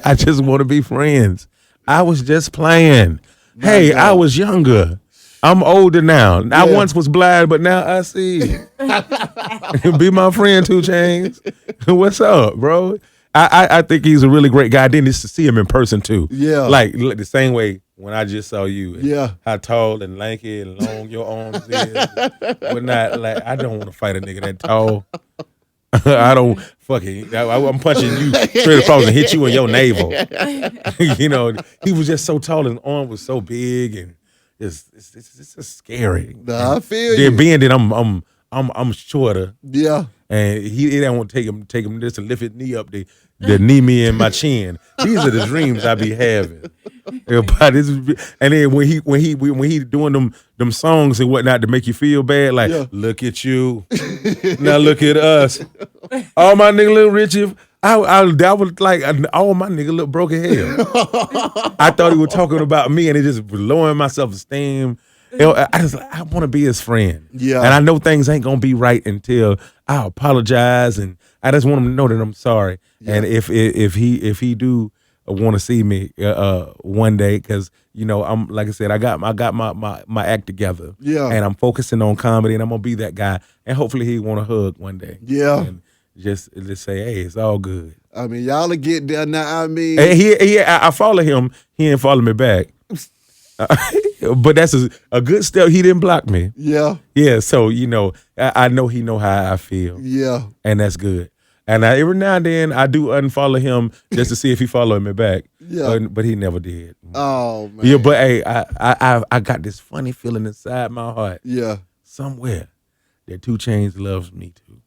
I just want to be friends. I was just playing. Hey, I was younger. I'm older now. I once was blind, but now I see. Be my friend, 2 Chainz. What's up, bro? I think he's a really great guy. Then just to see him in person too. Yeah. Like the same way when I just saw you. Yeah. How tall and lanky and long your arms is. But not like I don't want to fight a nigga that tall. I don't fucking. I'm punching you straight across and hit you in your navel. You know, he was just so tall and his arm was so big and it's just scary. Nah, I feel you. Being that I'm shorter. Yeah. And he don't want to take him just to lift his knee up to knee me in my chin. These are the dreams I be having. But and then when he doing them songs and whatnot to make you feel bad, like look at you, now look at us. All my nigga look rich. I was like all my nigga look broke as hell. I thought he was talking about me, and it just was lowering my self-esteem. I want to be his friend. Yeah. And I know things ain't gonna be right until I apologize, and I just want him to know that I'm sorry. Yeah. And if he do want to see me one day, because you know I'm like I said, I got my act together. Yeah. And I'm focusing on comedy, and I'm gonna be that guy. And hopefully he want a hug one day. Yeah. And just say, hey, it's all good. I mean, y'all will get there now. I mean, and I follow him. He didn't follow me back. But that's a good step. He didn't block me. Yeah. Yeah. So, you know, I know he know how I feel. Yeah. And that's good. And every now and then I do unfollow him just to see if he followed me back. Yeah. But he never did. Oh, man. Yeah, but hey, I got this funny feeling inside my heart. Yeah. Somewhere that 2 Chainz loves me too.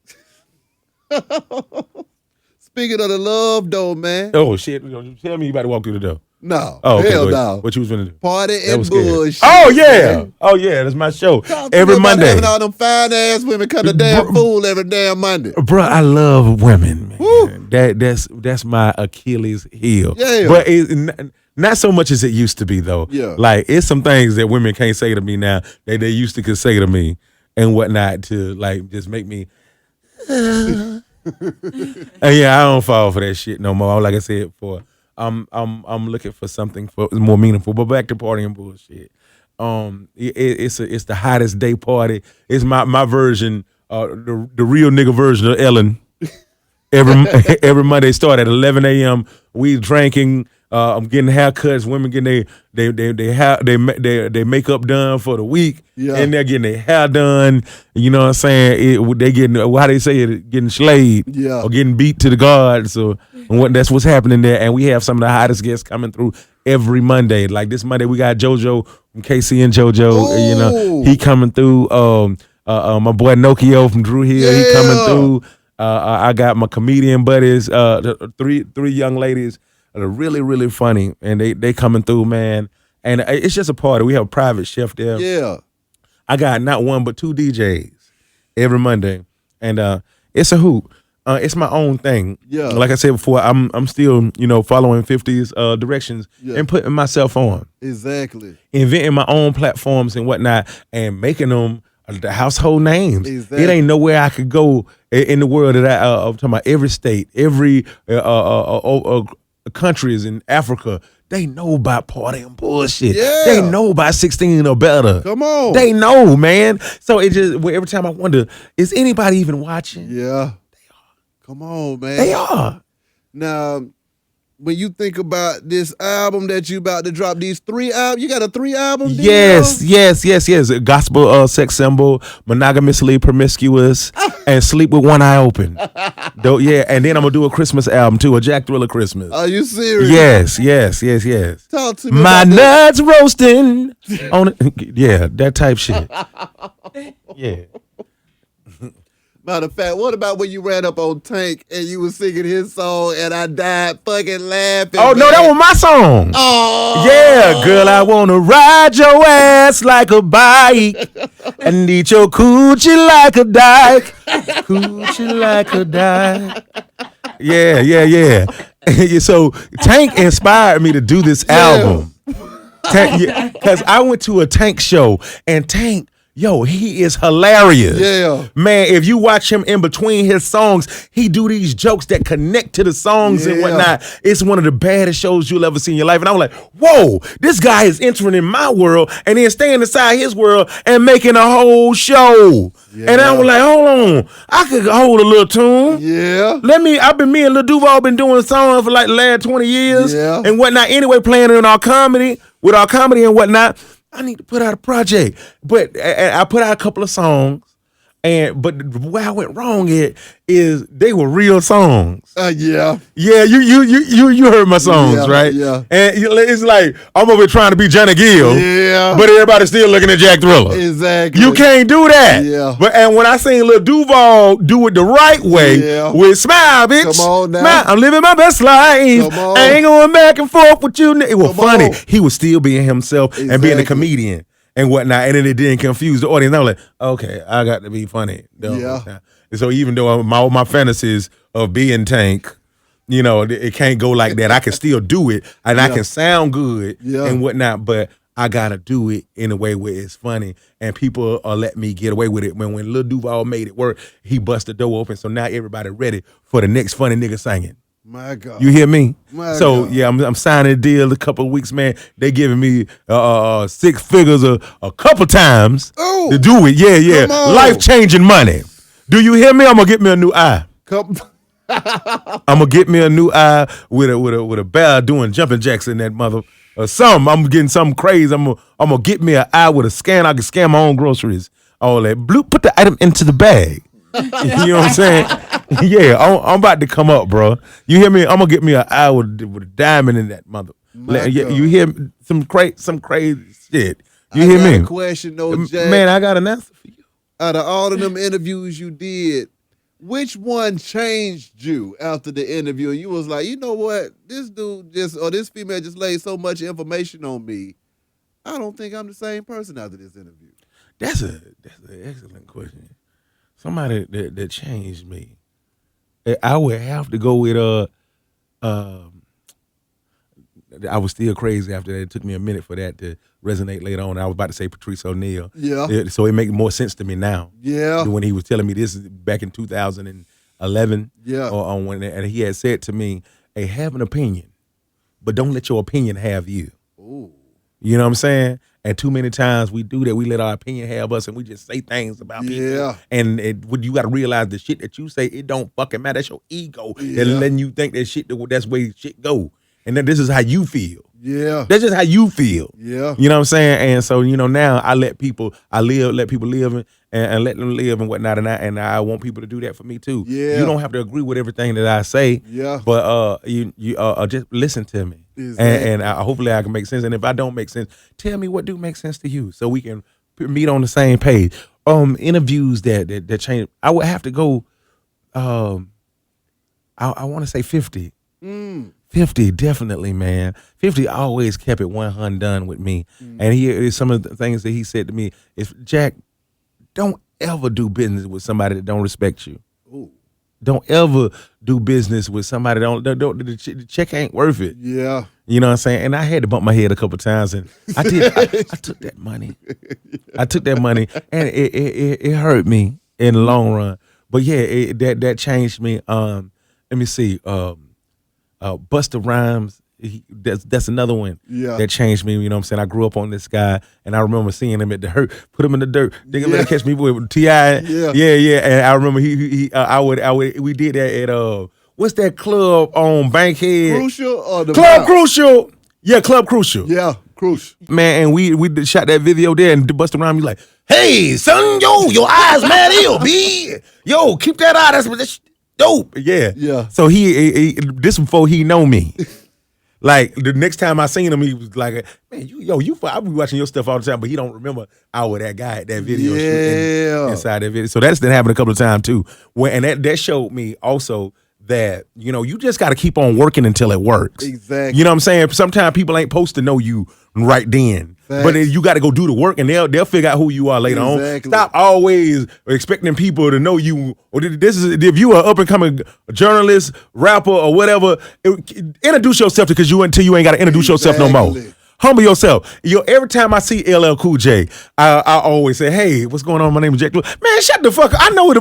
Speaking of the love, though, man. Oh, shit. Tell me you about to walk through the door. No. Oh, okay, hell no. What you was finna do? Party and bullshit. Oh, yeah. Man. Oh, yeah. That's my show. Talk Every to me about Monday. having all them fine-ass women come to damn fool every damn Monday. Bro, I love women, man. That's my Achilles heel. Yeah. But not so much as it used to be, though. Yeah. Like, it's some things that women can't say to me now that they used to could say to me and whatnot to, like, just make me... And yeah, I don't fall for that shit no more. Like I said before, I'm looking for something more meaningful. But back to partying bullshit. It's the hottest day party. It's my version, the real nigga version of Ellen. Every Monday start at 11 a.m. We drinking. I'm getting haircuts. Women getting they makeup done for the week, and they're getting their hair done. You know what I'm saying? They getting how they say it, getting slayed, or getting beat to the guard. So that's what's happening there. And we have some of the hottest guests coming through every Monday. Like this Monday, we got JoJo from KC and JoJo. Ooh. You know, he coming through. My boy Nokio from Drew Hill, he coming through. I got my comedian buddies, three young ladies that are really, really funny, and they coming through, man. And it's just a party. We have a private chef there. Yeah. I got not one but two DJs every Monday, and it's a hoot. It's my own thing. Yeah. Like I said before, I'm still following 50's directions and putting myself on. Exactly. Inventing my own platforms and whatnot, and making them the household names. Exactly. It ain't nowhere I could go in the world that I'm talking about. Every state, every countries in Africa, they know about party and bullshit. Yeah. They know about 16 or better. Come on. They know, man. So it just every time I wonder, is anybody even watching? Yeah. They are. Come on, man. They are. Now, when you think about this album that you about to drop, these 3 albums, you got a 3 album deal? Yes. A gospel sex symbol, monogamously promiscuous, and sleep with one eye open. And then I'm gonna do a Christmas album too, a Jack Thriller Christmas. Are you serious? Yes. Talk to me My about nuts roasting on it. Yeah, that type shit. Yeah. Matter of fact, what about when you ran up on Tank and you was singing his song and I died fucking laughing? Oh, no, that was my song. Oh. Yeah, girl, I want to ride your ass like a bike and eat your coochie like a dyke. Coochie like a dyke. Yeah. So Tank inspired me to do this album. Because I went to a Tank show and Tank, he is hilarious. Yeah. Man, if you watch him in between his songs, he do these jokes that connect to the songs and whatnot. It's one of the baddest shows you'll ever see in your life. And I'm like, whoa, this guy is entering in my world and then staying inside his world and making a whole show. Yeah. And I was like, hold on, I could hold a little tune. Yeah. Me and Lil Duval been doing songs for like the last 20 years and whatnot. Anyway, playing in our comedy, with our comedy and whatnot. I need to put out a project, but I put out a couple of songs, but where I went wrong is they were real songs. Yeah. You heard my songs, right? Yeah. And it's like I'm over here trying to be Johnny Gill, but everybody's still looking at Jack Thriller. Exactly. You can't do that. Yeah. And when I seen Lil Duval do it the right way with Smile, bitch. Come on now. Smile, I'm living my best life. Come on. I ain't going back and forth with you. It was funny. He was still being himself and being a comedian and whatnot, and then it didn't confuse the audience. I was like, okay, I got to be funny. Yeah. So even though all my fantasies of being Tank, it can't go like that. I can still do it, and I can sound good and whatnot, but I gotta do it in a way where it's funny, and people let me get away with it. When Lil Duval made it work, he bust the door open, so now everybody ready for the next funny nigga singing. My God. You hear me? My God. I'm signing a deal a couple of weeks, man. They giving me 6 figures a couple times to do it. Yeah. Life-changing money. Do you hear me? I'm gonna get me a new eye. I'm gonna get me a new eye with a bear doing jumping jacks in that mother or something. I'm getting something crazy. I'm gonna get me an eye with a scan. I can scan my own groceries. All that. Bloop, put the item into the bag. You know what I'm saying? Yeah, I'm about to come up, bro. You hear me? I'm gonna get me an eye with a diamond in that mother. You hear some crazy shit. You hear me? Question though, Jack. Man, I got an answer for you. Out of all of them interviews you did, Which one changed you after the interview? And you was like, you know what? This dude this female just laid so much information on me. I don't think I'm the same person after this interview. That's an excellent question. Somebody that changed me. I would have to go with I was still crazy after that. It took me a minute for that to resonate later on. I was about to say Patrice O'Neal. Yeah. So it makes more sense to me now. Yeah. When he was telling me this back in 2011. Yeah. And he had said to me, hey, have an opinion, but don't let your opinion have you. Ooh. You know what I'm saying? And too many times we do that. We let our opinion have us, and we just say things about people. And you got to realize the shit that you say, it don't fucking matter. That's your ego that's letting you think that shit. That's where shit go. And then this is how you feel. Yeah. That's just how you feel. Yeah. You know what I'm saying? And so, now I let people live and let them live and whatnot. And I want people to do that for me too. Yeah. You don't have to agree with everything that I say. Yeah. But you just listen to me. Exactly. And hopefully I can make sense. And if I don't make sense, tell me what do make sense to you so we can meet on the same page. Interviews that change. I would have to go. I want to say 50. 50, definitely, man. 50 always kept it 100 with me. And some of the things that he said to me is, Jack, don't ever do business with somebody that don't respect you. Ooh. Don't ever do business with somebody the check ain't worth it. Yeah. You know what I'm saying? And I had to bump my head a couple times, and I took that money. I took that money, and it hurt me in the long run. But yeah, that changed me. Let me see. Busta Rhymes, that's another one that changed me. You know what I'm saying? I grew up on this guy, and I remember seeing him at the hurt, put him in the dirt. They gonna catch me with T.I. Yeah. And I remember we did that at what's that club on Bankhead? Crucial or the Club Mouth? Crucial. Yeah, Club Crucial. Yeah, Crucial. Man, and we shot that video there, and Busta Rhymes, he like, hey son, your eyes mad ill, B. Yo, keep that eye. That's dope. Yeah. So he this before he know me. Like the next time I seen him, he was like, man, I be watching your stuff all the time, but he don't remember I was that guy at that video shooting inside that video. So that happened a couple of times too. And that showed me also that, you just got to keep on working until it works. Exactly. You know what I'm saying? Sometimes people ain't supposed to know you right then. Facts. But you got to go do the work, and they'll figure out who you are later on. Stop always expecting people to know you. Or if you are up and coming journalist, rapper, or whatever, introduce yourself until you ain't got to introduce yourself no more. Humble yourself. Every time I see LL Cool J, I always say, hey, what's going on? My name is Jack. Man, shut the fuck up. I know it.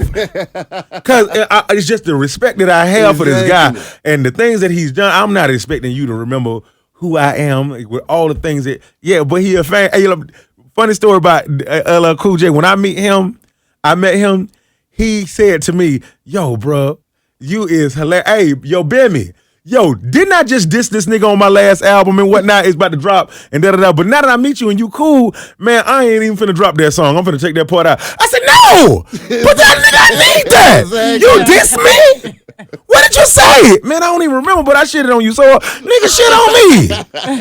Because it's just the respect that I have for this guy and the things that he's done. I'm not expecting you to remember who I am with all the things that, but he a fan. Hey, funny story about LL Cool J. When I met him, he said to me, yo, bro, you is hilarious. Hey, yo, Benny. Yo, didn't I just diss this nigga on my last album and whatnot? It's about to drop and da-da-da. But now that I meet you and you cool, man, I ain't even finna drop that song. I'm finna take that part out. I said, no! But that nigga, I need that! You diss me? What did you say? Man, I don't even remember, but I shitted on you. So, nigga, shit on me.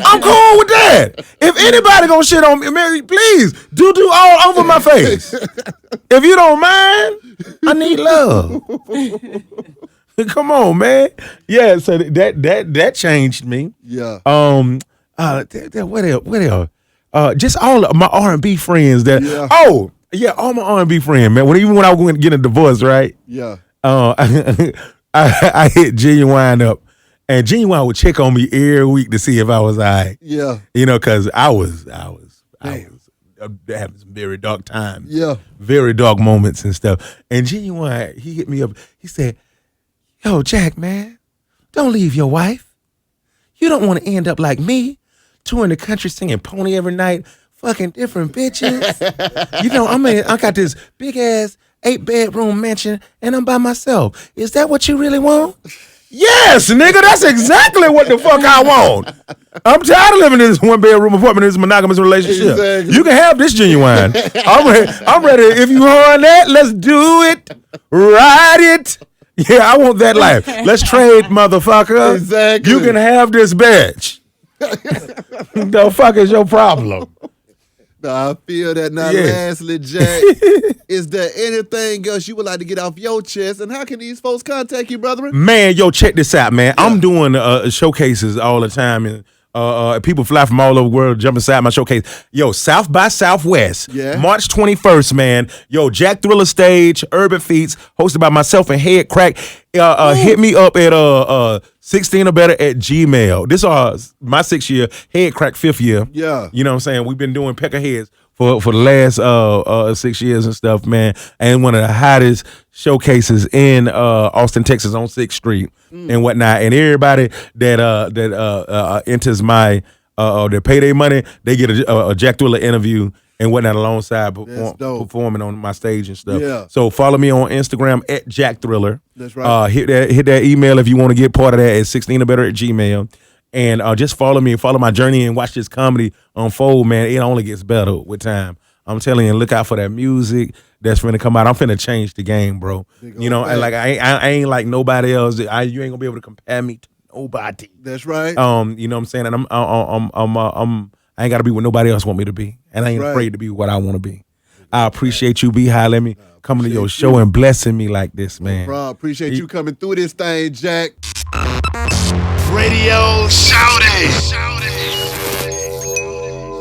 I'm cool with that. If anybody gonna shit on me, man, please, do all over my face. If you don't mind, I need love. Come on, man. Yeah, so that changed me. Yeah. What else? Just all of my R&B friends all my R&B friends, man. Even when I was going to get a divorce, right? Yeah. I hit Genuine up, and Genuine would check on me every week to see if I was all right. Yeah. Because I was having some very dark times. Yeah. Very dark moments and stuff. And Genuine, he hit me up. He said, yo, Jack, man, don't leave your wife. You don't want to end up like me, touring the country singing Pony every night, fucking different bitches. I got this big ass 8-bedroom mansion and I'm by myself. Is that what you really want? Yes, nigga, that's exactly what the fuck I want. I'm tired of living in this 1-bedroom apartment in this monogamous relationship. Exactly. You can have this Genuine. I'm ready. If you on that, let's do it. Ride it. Yeah, I want that life. Let's trade, motherfucker. Exactly. You can have this bitch. The fuck is your problem? I feel that. Now, lastly, Jack, is there anything else you would like to get off your chest? And how can these folks contact you, brethren? Man, yo, check this out, man. I'm doing showcases all the time, and people fly from all over the world, jump inside my showcase. Yo, South by Southwest, March 21st, man. Yo, Jack Thriller Stage, Urban Feats, hosted by myself and Head Crack. Hit me up at 16 or better at Gmail. This is my 6th year, Head Crack 5th year. Yeah. You know what I'm saying? We've been doing Pecker Heads for the last 6 years and stuff, man. And one of the hottest showcases in Austin, Texas on 6th Street and whatnot. And everybody that enters my their payday money, they get a Jack Thriller interview and whatnot alongside performing on my stage and stuff. Yeah. So follow me on Instagram at Jack Thriller. That's right. Hit that email if you want to get part of that at 16 or better at Gmail. And just follow me and follow my journey and watch this comedy unfold, man. It only gets better with time. I'm telling you, look out for that music that's finna come out. I'm finna change the game, bro. You know, and like I ain't like nobody else. You ain't gonna be able to compare me to nobody. That's right. You know what I'm saying? And I ain't gotta be what nobody else want me to be, and I ain't afraid to be what I want to be. I appreciate you, B-High. Let me coming to your show and blessing me like this, man. Bro, appreciate you coming through this thing, Jack. Radio Shouty.